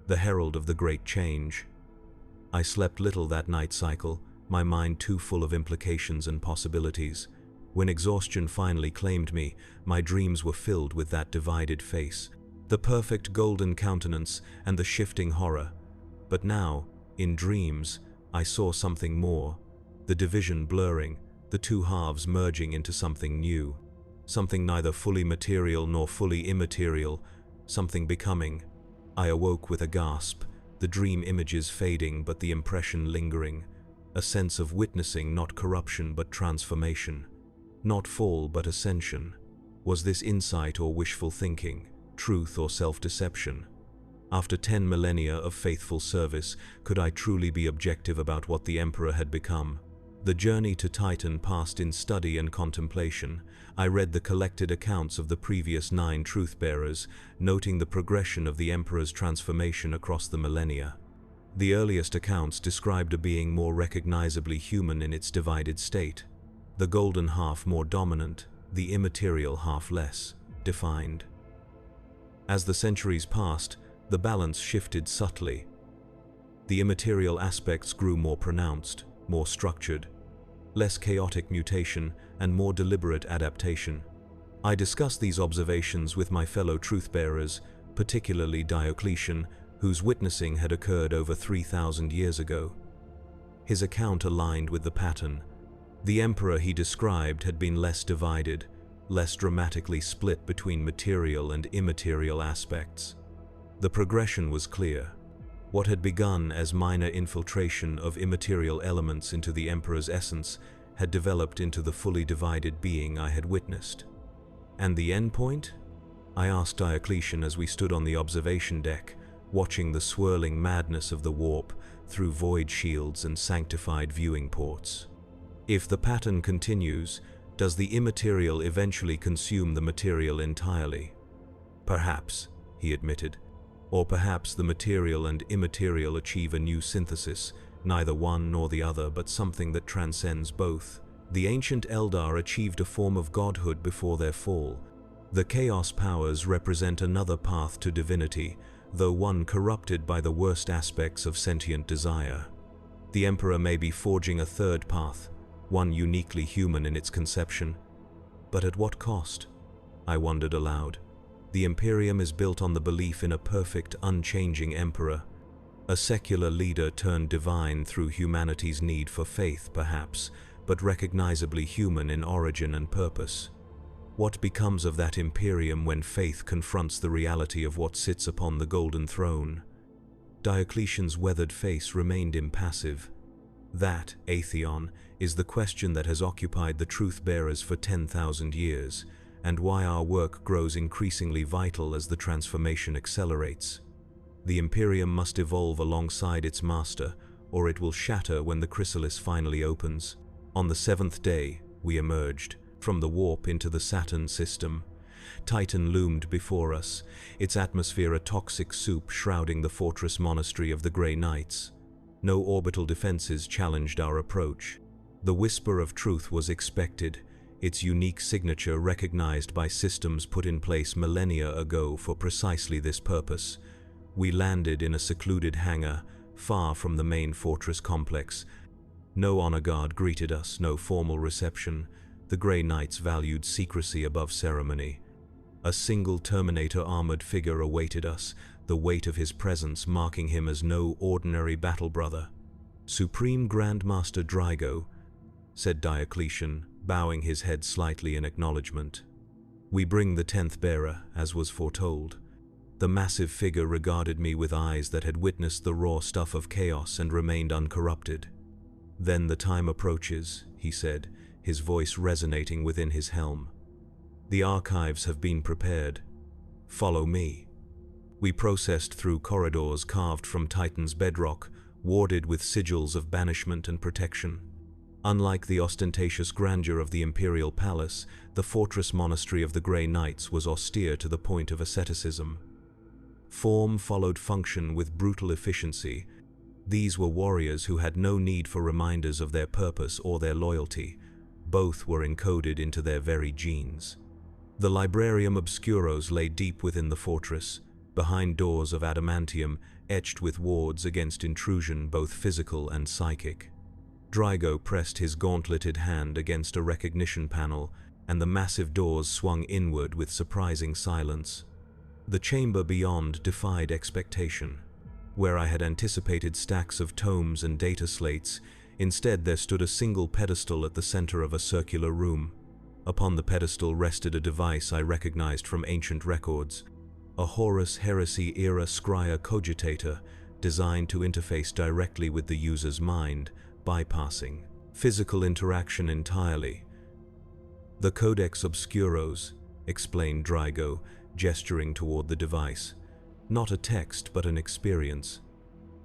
the herald of the great change. I slept little that night cycle, my mind too full of implications and possibilities. When exhaustion finally claimed me, my dreams were filled with that divided face, the perfect golden countenance and the shifting horror. But now, in dreams, I saw something more, the division blurring, the two halves merging into something new, something neither fully material nor fully immaterial, something becoming. I awoke with a gasp, the dream images fading but the impression lingering, a sense of witnessing not corruption but transformation, not fall but ascension. Was this insight or wishful thinking, truth or self-deception? After 10 millennia of faithful service, could I truly be objective about what the Emperor had become? The journey to Titan passed in study and contemplation. I read the collected accounts of the previous 9 truth-bearers, noting the progression of the Emperor's transformation across the millennia. The earliest accounts described a being more recognizably human in its divided state, the golden half more dominant, the immaterial half less defined. As the centuries passed, the balance shifted subtly. The immaterial aspects grew more pronounced, more structured, less chaotic mutation and more deliberate adaptation. I discussed these observations with my fellow truth-bearers, particularly Diocletian, whose witnessing had occurred over 3,000 years ago. His account aligned with the pattern. The emperor he described had been less divided, less dramatically split between material and immaterial aspects. The progression was clear. What had begun as minor infiltration of immaterial elements into the emperor's essence had developed into the fully divided being I had witnessed. And the endpoint? I asked Diocletian as we stood on the observation deck, watching the swirling madness of the warp through void shields and sanctified viewing ports. If the pattern continues, does the immaterial eventually consume the material entirely? Perhaps, he admitted. Or perhaps the material and immaterial achieve a new synthesis, neither one nor the other, but something that transcends both. The ancient Eldar achieved a form of godhood before their fall. The Chaos powers represent another path to divinity, though one corrupted by the worst aspects of sentient desire. The Emperor may be forging a third path, one uniquely human in its conception. But at what cost? I wondered aloud. The Imperium is built on the belief in a perfect, unchanging emperor. A secular leader turned divine through humanity's need for faith, perhaps, but recognizably human in origin and purpose. What becomes of that Imperium when faith confronts the reality of what sits upon the golden throne? Diocletian's weathered face remained impassive. That, Atheon, is the question that has occupied the truth-bearers for 10,000 years, and why our work grows increasingly vital as the transformation accelerates. The Imperium must evolve alongside its master, or it will shatter when the chrysalis finally opens. On the 7th day, we emerged from the warp into the Saturn system. Titan loomed before us, its atmosphere a toxic soup shrouding the fortress monastery of the Grey Knights. No orbital defenses challenged our approach. The whisper of truth was expected, its unique signature recognized by systems put in place millennia ago for precisely this purpose. We landed in a secluded hangar, far from the main fortress complex. No honor guard greeted us, no formal reception. The Grey Knights valued secrecy above ceremony. A single Terminator-armored figure awaited us, the weight of his presence marking him as no ordinary battle brother. "Supreme Grandmaster Drygo," said Diocletian, bowing his head slightly in acknowledgement. "We bring the 10th bearer, as was foretold." The massive figure regarded me with eyes that had witnessed the raw stuff of chaos and remained uncorrupted. "Then the time approaches," he said, his voice resonating within his helm. "The archives have been prepared. Follow me." We processed through corridors carved from Titan's bedrock, warded with sigils of banishment and protection. Unlike the ostentatious grandeur of the imperial palace, the fortress monastery of the Grey Knights was austere to the point of asceticism. Form followed function with brutal efficiency. These were warriors who had no need for reminders of their purpose or their loyalty. Both were encoded into their very genes. The Librarium Obscuros lay deep within the fortress, behind doors of adamantium etched with wards against intrusion both physical and psychic. Drygo pressed his gauntleted hand against a recognition panel, and the massive doors swung inward with surprising silence. The chamber beyond defied expectation. Where I had anticipated stacks of tomes and data slates, instead there stood a single pedestal at the center of a circular room. Upon the pedestal rested a device I recognized from ancient records, a Horus Heresy-era Scryer Cogitator designed to interface directly with the user's mind, bypassing physical interaction entirely. "The Codex Obscuros," explained Drygo, gesturing toward the device. "Not a text, but an experience.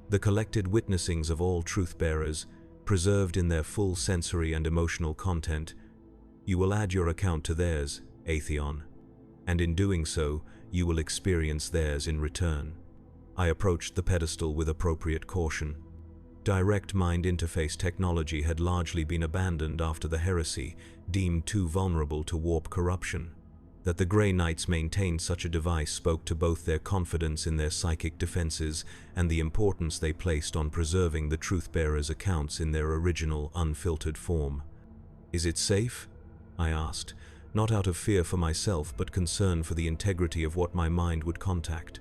The collected witnessings of all truth-bearers, preserved in their full sensory and emotional content. You will add your account to theirs, Atheon, and in doing so, you will experience theirs in return." I approached the pedestal with appropriate caution. Direct mind interface technology had largely been abandoned after the heresy, deemed too vulnerable to warp corruption. That the Grey Knights maintained such a device spoke to both their confidence in their psychic defenses and the importance they placed on preserving the truth-bearers' accounts in their original, unfiltered form. "Is it safe?" I asked, not out of fear for myself but concern for the integrity of what my mind would contact.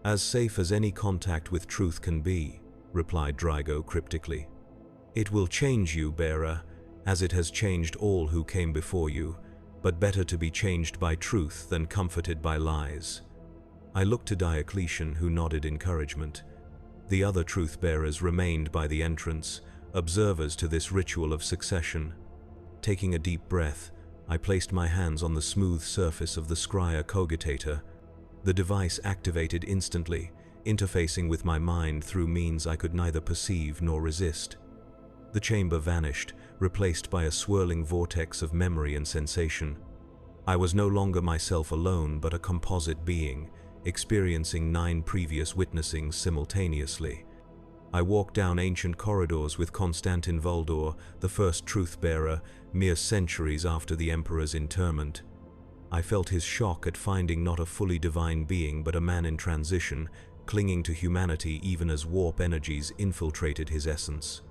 "As safe as any contact with truth can be," replied Drygo cryptically. "It will change you, bearer, as it has changed all who came before you, but better to be changed by truth than comforted by lies." I looked to Diocletian, who nodded encouragement. The other truth-bearers remained by the entrance, observers to this ritual of succession. Taking a deep breath, I placed my hands on the smooth surface of the scryer cogitator. The device activated instantly, interfacing with my mind through means I could neither perceive nor resist. The chamber vanished, replaced by a swirling vortex of memory and sensation. I was no longer myself alone, but a composite being, experiencing 9 previous witnessings simultaneously. I walked down ancient corridors with Constantin Voldor, the first truth-bearer, mere centuries after the Emperor's interment. I felt his shock at finding not a fully divine being but a man in transition, clinging to humanity even as warp energies infiltrated his essence.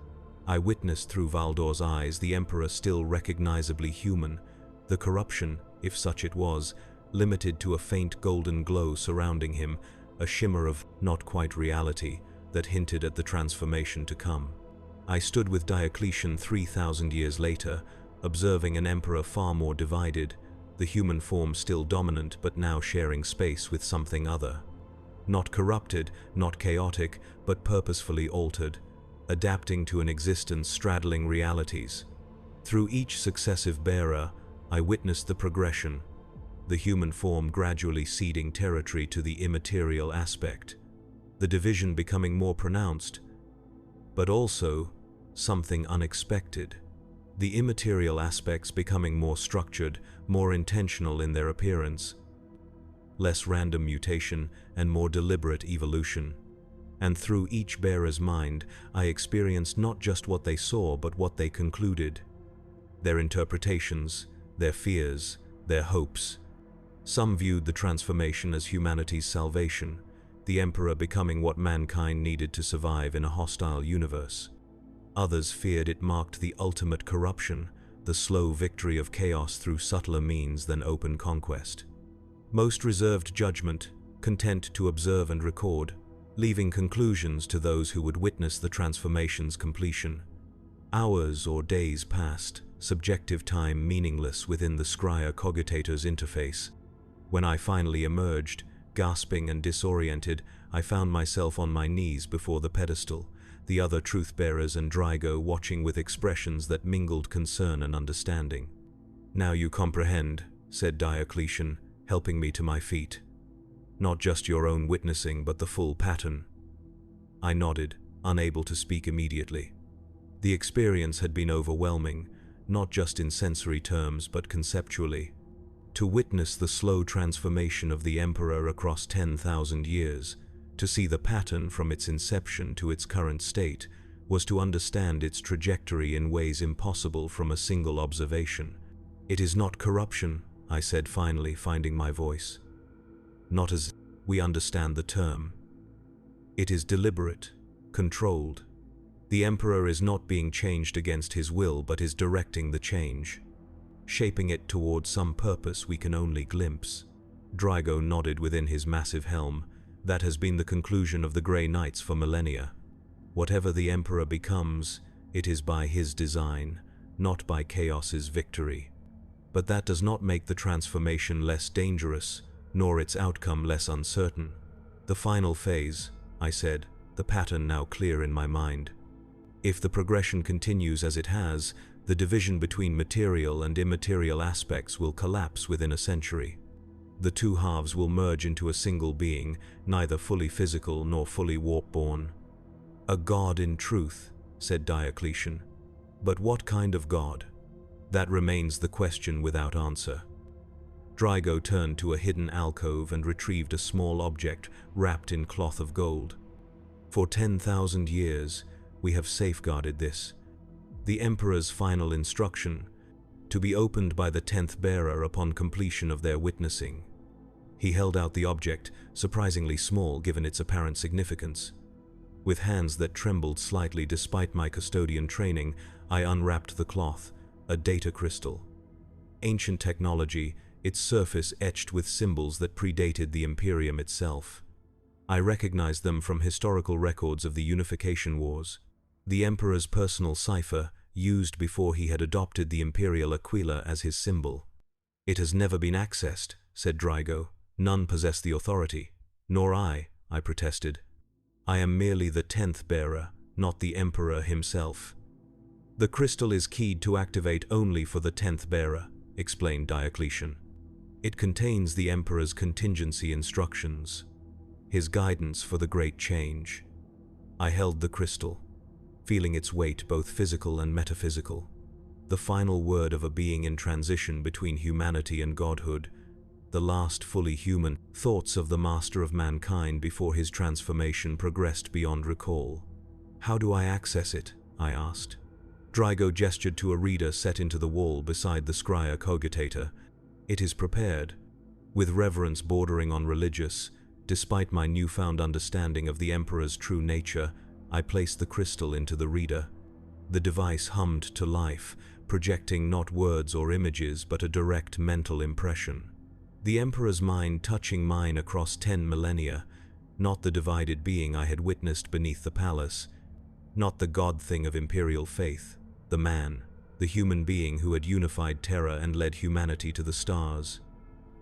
I witnessed through Valdor's eyes the Emperor still recognizably human, the corruption, if such it was, limited to a faint golden glow surrounding him, a shimmer of not quite reality that hinted at the transformation to come. I stood with Diocletian 3,000 years later, observing an emperor far more divided, the human form still dominant but now sharing space with something other. Not corrupted, not chaotic, but purposefully altered, adapting to an existence straddling realities. Through each successive bearer, I witnessed the progression, the human form gradually ceding territory to the immaterial aspect, the division becoming more pronounced, but also something unexpected. The immaterial aspects becoming more structured, more intentional in their appearance, less random mutation and more deliberate evolution. And through each bearer's mind, I experienced not just what they saw, but what they concluded. Their interpretations, their fears, their hopes. Some viewed the transformation as humanity's salvation, the Emperor becoming what mankind needed to survive in a hostile universe. Others feared it marked the ultimate corruption, the slow victory of chaos through subtler means than open conquest. Most reserved judgment, content to observe and record, leaving conclusions to those who would witness the transformation's completion. Hours or days passed, subjective time meaningless within the scryer cogitator's interface. When I finally emerged, gasping and disoriented, I found myself on my knees before the pedestal, the other truth-bearers and Drygo watching with expressions that mingled concern and understanding. "Now you comprehend," said Diocletian, helping me to my feet. "Not just your own witnessing, but the full pattern." I nodded, unable to speak immediately. The experience had been overwhelming, not just in sensory terms, but conceptually. To witness the slow transformation of the Emperor across 10,000 years, to see the pattern from its inception to its current state, was to understand its trajectory in ways impossible from a single observation. "It is not corruption," I said, finally finding my voice. "Not as we understand the term. It is deliberate, controlled. The Emperor is not being changed against his will, but is directing the change, shaping it towards some purpose we can only glimpse." Drygo nodded within his massive helm. "That has been the conclusion of the Grey Knights for millennia. Whatever the Emperor becomes, it is by his design, not by chaos's victory. But that does not make the transformation less dangerous, nor its outcome less uncertain." "The final phase," I said, the pattern now clear in my mind. "If the progression continues as it has, the division between material and immaterial aspects will collapse within a century. The two halves will merge into a single being, neither fully physical nor fully warp-born." "A god in truth," said Diocletian. "But what kind of god? That remains the question without answer." Drygo turned to a hidden alcove and retrieved a small object wrapped in cloth of gold. "For 10,000 years, we have safeguarded this. The Emperor's final instruction, to be opened by the 10th bearer upon completion of their witnessing." He held out the object, surprisingly small given its apparent significance. With hands that trembled slightly despite my custodian training, I unwrapped the cloth, a data crystal. ancient technology, its surface etched with symbols that predated the Imperium itself. I recognized them from historical records of the Unification Wars. The Emperor's personal cipher, used before he had adopted the imperial aquila as his symbol. "It has never been accessed," said Drygo. "None possess the authority." "Nor I protested. "I am merely the 10th bearer, not the Emperor himself." "The crystal is keyed to activate only for the 10th bearer," explained Diocletian. "It contains the Emperor's contingency instructions, his guidance for the Great Change." I held the crystal, feeling its weight both physical and metaphysical. The final word of a being in transition between humanity and godhood, the last fully human thoughts of the master of mankind before his transformation progressed beyond recall. "How do I access it?" I asked. Drygo gestured to a reader set into the wall beside the Scria Cogitator. "It is prepared." With reverence bordering on religious, despite my newfound understanding of the Emperor's true nature, I placed the crystal into the reader. The device hummed to life, projecting not words or images but a direct mental impression. The Emperor's mind touching mine across 10 millennia, not the divided being I had witnessed beneath the palace, not the god thing of imperial faith, the man, the human being who had unified Terra and led humanity to the stars.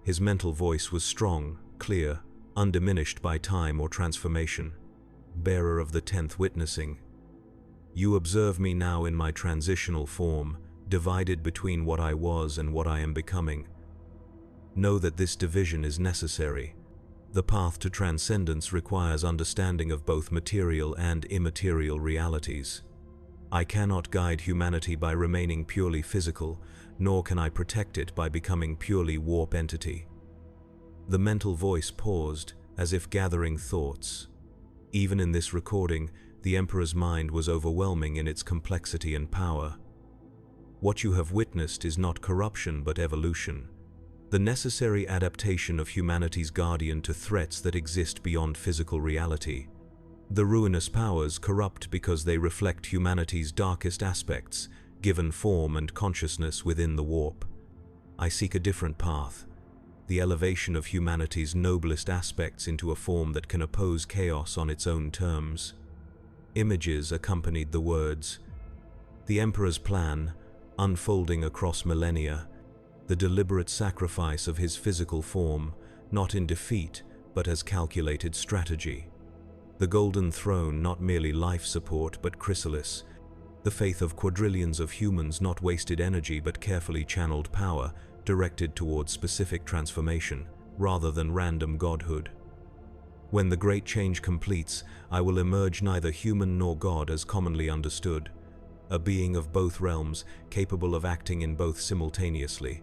His mental voice was strong, clear, undiminished by time or transformation. Bearer of the 10th witnessing. "You observe me now in my transitional form, divided between what I was and what I am becoming. Know that this division is necessary. The path to transcendence requires understanding of both material and immaterial realities. I cannot guide humanity by remaining purely physical, nor can I protect it by becoming purely warp entity." The mental voice paused, as if gathering thoughts. Even in this recording, the Emperor's mind was overwhelming in its complexity and power. "What you have witnessed is not corruption but evolution, the necessary adaptation of humanity's guardian to threats that exist beyond physical reality. The ruinous powers corrupt because they reflect humanity's darkest aspects, given form and consciousness within the warp. I seek a different path, the elevation of humanity's noblest aspects into a form that can oppose chaos on its own terms." Images accompanied the words. The Emperor's plan, unfolding across millennia, the deliberate sacrifice of his physical form, not in defeat, but as calculated strategy. The Golden Throne, not merely life support, but chrysalis. The faith of quadrillions of humans, not wasted energy, but carefully channeled power, directed towards specific transformation, rather than random godhood. When the Great Change completes, I will emerge neither human nor god as commonly understood, a being of both realms, capable of acting in both simultaneously.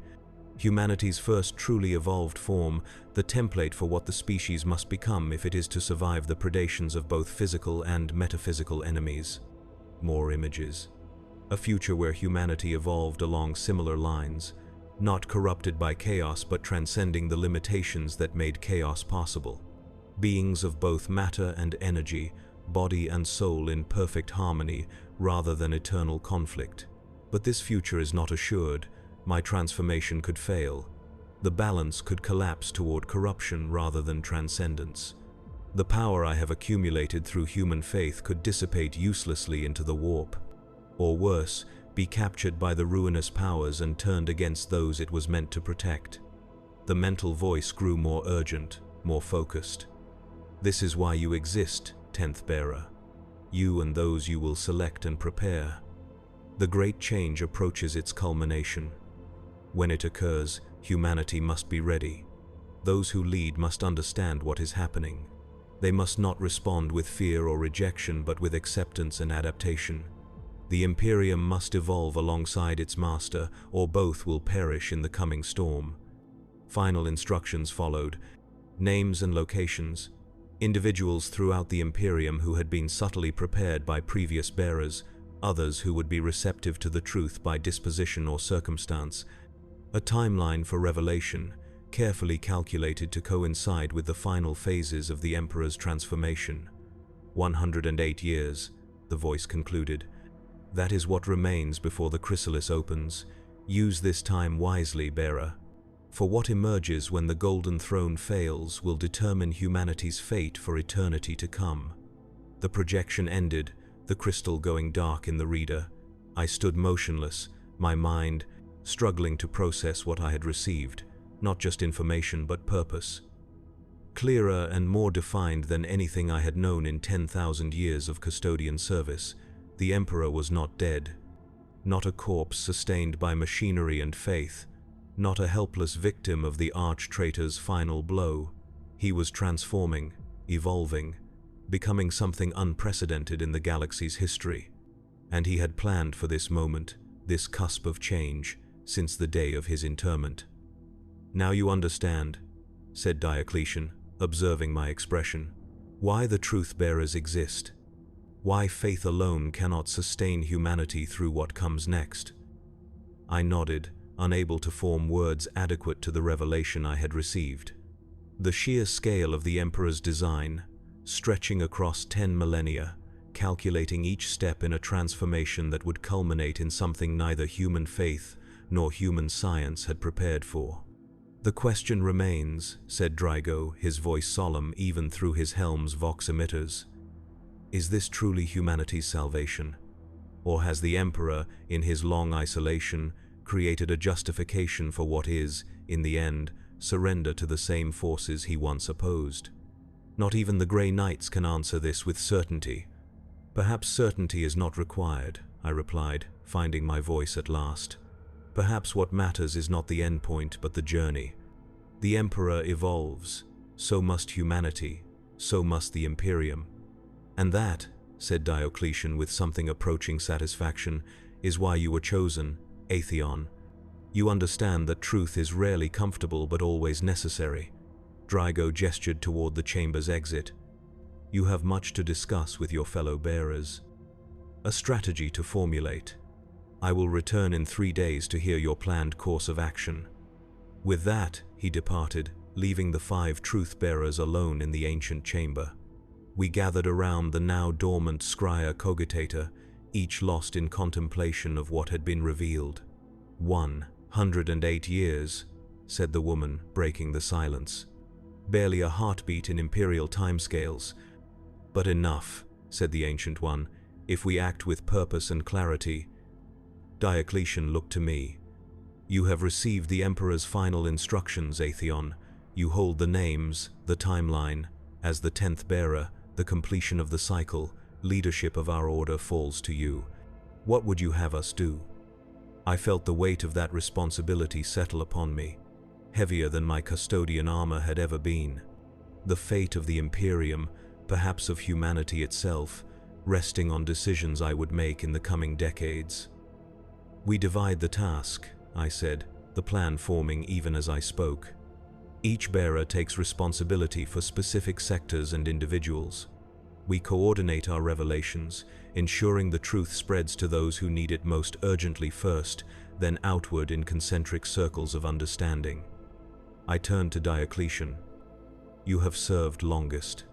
Humanity's first truly evolved form, the template for what the species must become if it is to survive the predations of both physical and metaphysical enemies. More images. A future where humanity evolved along similar lines, not corrupted by chaos but transcending the limitations that made chaos possible. Beings of both matter and energy, body and soul in perfect harmony rather than eternal conflict. But this future is not assured. My transformation could fail. The balance could collapse toward corruption rather than transcendence. The power I have accumulated through human faith could dissipate uselessly into the warp. Or worse, be captured by the ruinous powers and turned against those it was meant to protect. The mental voice grew more urgent, more focused. "This is why you exist, 10th bearer. You and those you will select and prepare. The Great Change approaches its culmination. When it occurs, humanity must be ready. Those who lead must understand what is happening. They must not respond with fear or rejection, but with acceptance and adaptation. The Imperium must evolve alongside its master, or both will perish in the coming storm." Final instructions followed. Names and locations. Individuals throughout the Imperium who had been subtly prepared by previous bearers, others who would be receptive to the truth by disposition or circumstance. A timeline for revelation, carefully calculated to coincide with the final phases of the Emperor's transformation. 108 years, the voice concluded. That is what remains before the chrysalis opens. Use this time wisely, bearer. For what emerges when the Golden Throne fails will determine humanity's fate for eternity to come. The projection ended, the crystal going dark in the reader. I stood motionless, my mind struggling to process what I had received, not just information but purpose. Clearer and more defined than anything I had known in 10,000 years of custodian service, the Emperor was not dead. Not a corpse sustained by machinery and faith, not a helpless victim of the arch-traitor's final blow. He was transforming, evolving, becoming something unprecedented in the galaxy's history. And he had planned for this moment, this cusp of change, since the day of his interment. "Now you understand," said Diocletian, observing my expression, "why the truth-bearers exist. Why faith alone cannot sustain humanity through what comes next." I nodded, unable to form words adequate to the revelation I had received. The sheer scale of the Emperor's design, stretching across 10 millennia, calculating each step in a transformation that would culminate in something neither human faith nor human science had prepared for. "The question remains," said Drygo, his voice solemn even through his helm's vox emitters. "Is this truly humanity's salvation? Or has the Emperor, in his long isolation, created a justification for what is, in the end, surrender to the same forces he once opposed? Not even the Grey Knights can answer this with certainty." "Perhaps certainty is not required," I replied, finding my voice at last. "Perhaps what matters is not the endpoint, but the journey. The Emperor evolves, so must humanity, so must the Imperium. And that," said Diocletian with something approaching satisfaction, "is why you were chosen, Atheon. You understand that truth is rarely comfortable but always necessary." Drygo gestured toward the chamber's exit. "You have much to discuss with your fellow bearers. A strategy to formulate. I will return in 3 days to hear your planned course of action." With that, he departed, leaving the 5 truth-bearers alone in the ancient chamber. We gathered around the now dormant Scryer Cogitator, each lost in contemplation of what had been revealed. 108 years, said the woman, breaking the silence. Barely a heartbeat in imperial timescales. "But enough," said the Ancient One, "if we act with purpose and clarity." Diocletian looked to me. "You have received the Emperor's final instructions, Atheon. You hold the names, the timeline. As the 10th bearer, the completion of the cycle, leadership of our order falls to you. What would you have us do?" I felt the weight of that responsibility settle upon me, heavier than my custodian armor had ever been. The fate of the Imperium, perhaps of humanity itself, resting on decisions I would make in the coming decades. "We divide the task," I said, the plan forming even as I spoke. "Each bearer takes responsibility for specific sectors and individuals. We coordinate our revelations, ensuring the truth spreads to those who need it most urgently first, then outward in concentric circles of understanding." I turned to Diocletian. "You have served longest.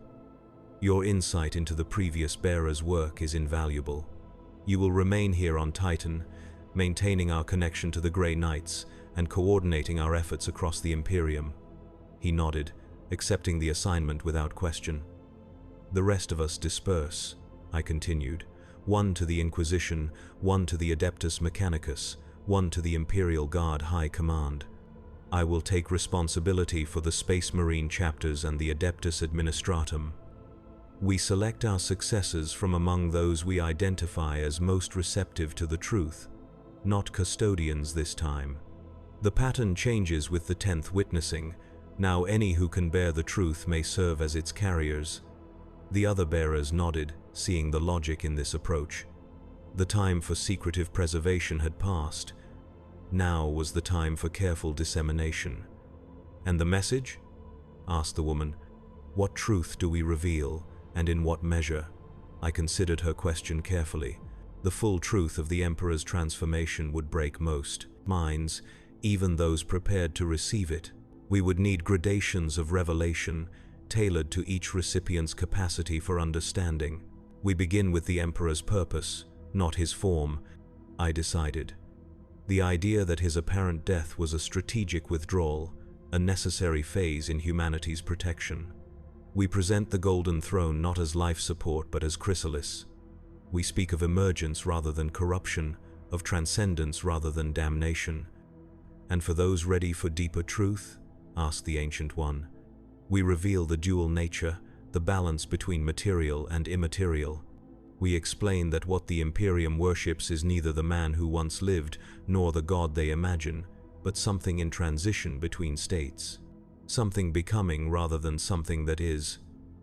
Your insight into the previous bearer's work is invaluable. You will remain here on Titan, maintaining our connection to the Grey Knights and coordinating our efforts across the Imperium." He nodded, accepting the assignment without question. "The rest of us disperse," I continued, "one to the Inquisition, one to the Adeptus Mechanicus, one to the Imperial Guard High Command. I will take responsibility for the Space Marine chapters and the Adeptus Administratum. We select our successors from among those we identify as most receptive to the truth, not custodians this time. The pattern changes with the 10th witnessing. Now any who can bear the truth may serve as its carriers." The other bearers nodded, seeing the logic in this approach. The time for secretive preservation had passed. Now was the time for careful dissemination. "And the message?" asked the woman. "What truth do we reveal, and in what measure?" I considered her question carefully. The full truth of the Emperor's transformation would break most minds, even those prepared to receive it. We would need gradations of revelation, tailored to each recipient's capacity for understanding. "We begin with the Emperor's purpose, not his form," I decided. The idea that his apparent death was a strategic withdrawal, a necessary phase in humanity's protection. We present the Golden Throne not as life support but as chrysalis. We speak of emergence rather than corruption, of transcendence rather than damnation. And for those ready for deeper truth, asked the Ancient One, we reveal the dual nature, the balance between material and immaterial. We explain that what the Imperium worships is neither the man who once lived nor the god they imagine, but something in transition between states. Something becoming rather than something that is.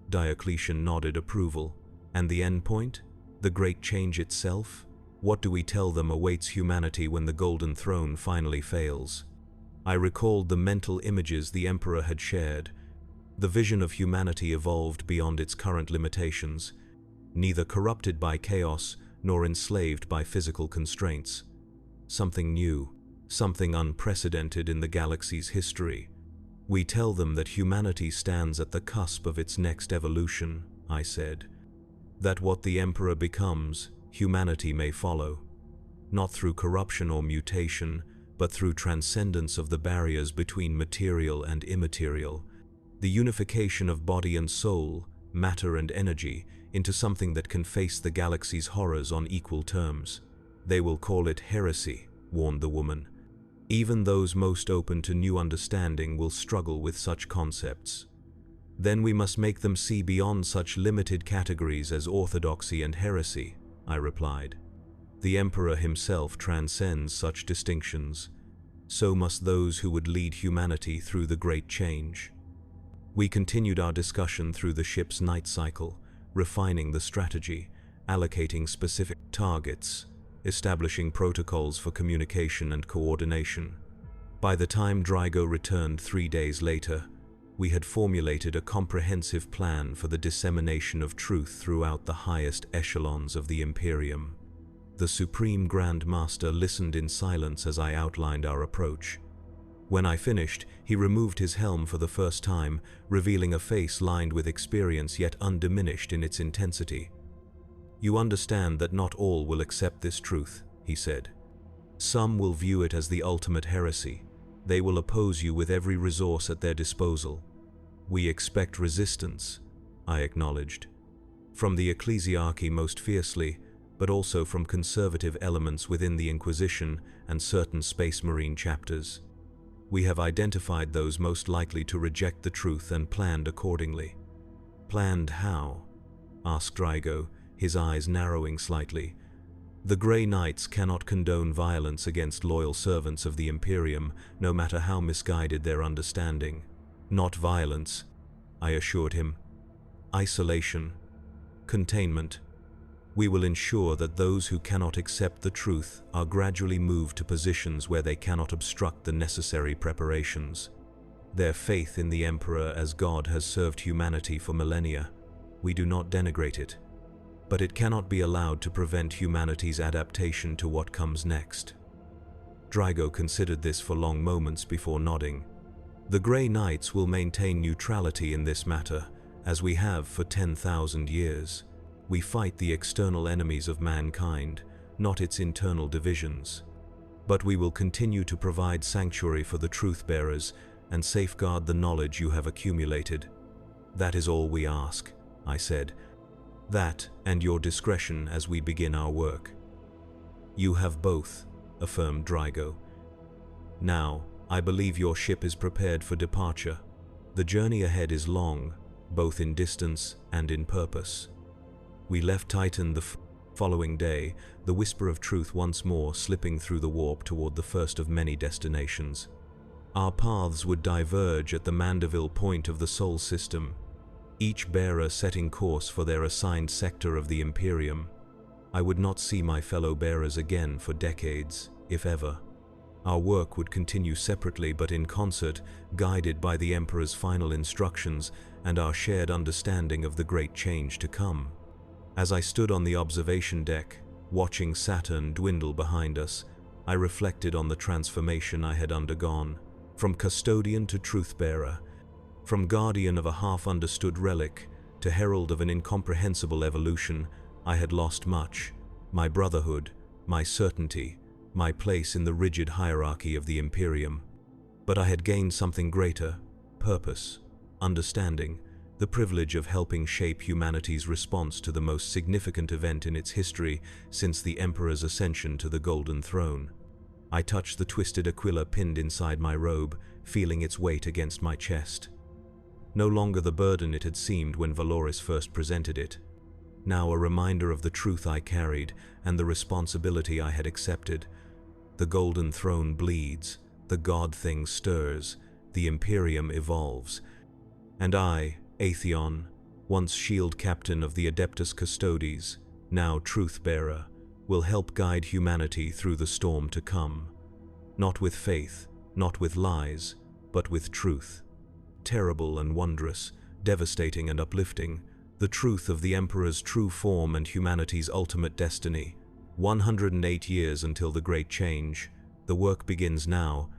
Diocletian nodded approval. And the end point? The great change itself? What do we tell them awaits humanity when the Golden Throne finally fails? I recalled the mental images the Emperor had shared. The vision of humanity evolved beyond its current limitations, neither corrupted by chaos nor enslaved by physical constraints. Something new, something unprecedented in the galaxy's history. We tell them that humanity stands at the cusp of its next evolution, I said. That what the Emperor becomes, humanity may follow. Not through corruption or mutation, but through transcendence of the barriers between material and immaterial. The unification of body and soul, matter and energy, into something that can face the galaxy's horrors on equal terms. They will call it heresy, warned the woman. Even those most open to new understanding will struggle with such concepts. Then we must make them see beyond such limited categories as orthodoxy and heresy, I replied. The Emperor himself transcends such distinctions. So must those who would lead humanity through the great change. We continued our discussion through the ship's night cycle, refining the strategy, allocating specific targets, establishing protocols for communication and coordination. By the time Drygo returned 3 days later, we had formulated a comprehensive plan for the dissemination of truth throughout the highest echelons of the Imperium. The Supreme Grand Master listened in silence as I outlined our approach. When I finished, he removed his helm for the first time, revealing a face lined with experience yet undiminished in its intensity. You understand that not all will accept this truth, he said. Some will view it as the ultimate heresy. They will oppose you with every resource at their disposal. We expect resistance, I acknowledged. From the ecclesiarchy most fiercely, but also from conservative elements within the Inquisition and certain Space Marine chapters. We have identified those most likely to reject the truth and planned accordingly. Planned how? Asked Drygo, his eyes narrowing slightly. The Grey Knights cannot condone violence against loyal servants of the Imperium, no matter how misguided their understanding. Not violence, I assured him. Isolation. Containment. We will ensure that those who cannot accept the truth are gradually moved to positions where they cannot obstruct the necessary preparations. Their faith in the Emperor as God has served humanity for millennia. We do not denigrate it. But it cannot be allowed to prevent humanity's adaptation to what comes next. Drygo considered this for long moments before nodding. The Grey Knights will maintain neutrality in this matter, as we have for 10,000 years. We fight the external enemies of mankind, not its internal divisions. But we will continue to provide sanctuary for the truth-bearers and safeguard the knowledge you have accumulated. That is all we ask, I said. That and your discretion as we begin our work. You have both, affirmed Drygo. Now, I believe your ship is prepared for departure. The journey ahead is long, both in distance and in purpose. We left Titan the following day, the whisper of truth once more slipping through the warp toward the first of many destinations. Our paths would diverge at the Mandeville point of the Sol system, each bearer setting course for their assigned sector of the Imperium. I would not see my fellow bearers again for decades, if ever. Our work would continue separately but in concert, guided by the Emperor's final instructions and our shared understanding of the great change to come. As I stood on the observation deck, watching Saturn dwindle behind us, I reflected on the transformation I had undergone, from custodian to truth-bearer, from guardian of a half-understood relic to herald of an incomprehensible evolution. I had lost much: my brotherhood, my certainty, my place in the rigid hierarchy of the Imperium. But I had gained something greater: purpose, understanding, the privilege of helping shape humanity's response to the most significant event in its history since the Emperor's ascension to the Golden Throne. I touched the twisted aquila pinned inside my robe, feeling its weight against my chest. No longer the burden it had seemed when Valoris first presented it. Now a reminder of the truth I carried and the responsibility I had accepted. The Golden Throne bleeds, the God Thing stirs, the Imperium evolves. And I, Atheon, once shield captain of the Adeptus Custodes, now truth-bearer, will help guide humanity through the storm to come. Not with faith, not with lies, but with truth. Terrible and wondrous, devastating and uplifting, the truth of the Emperor's true form and humanity's ultimate destiny. 108 years until the Great Change. The work begins now,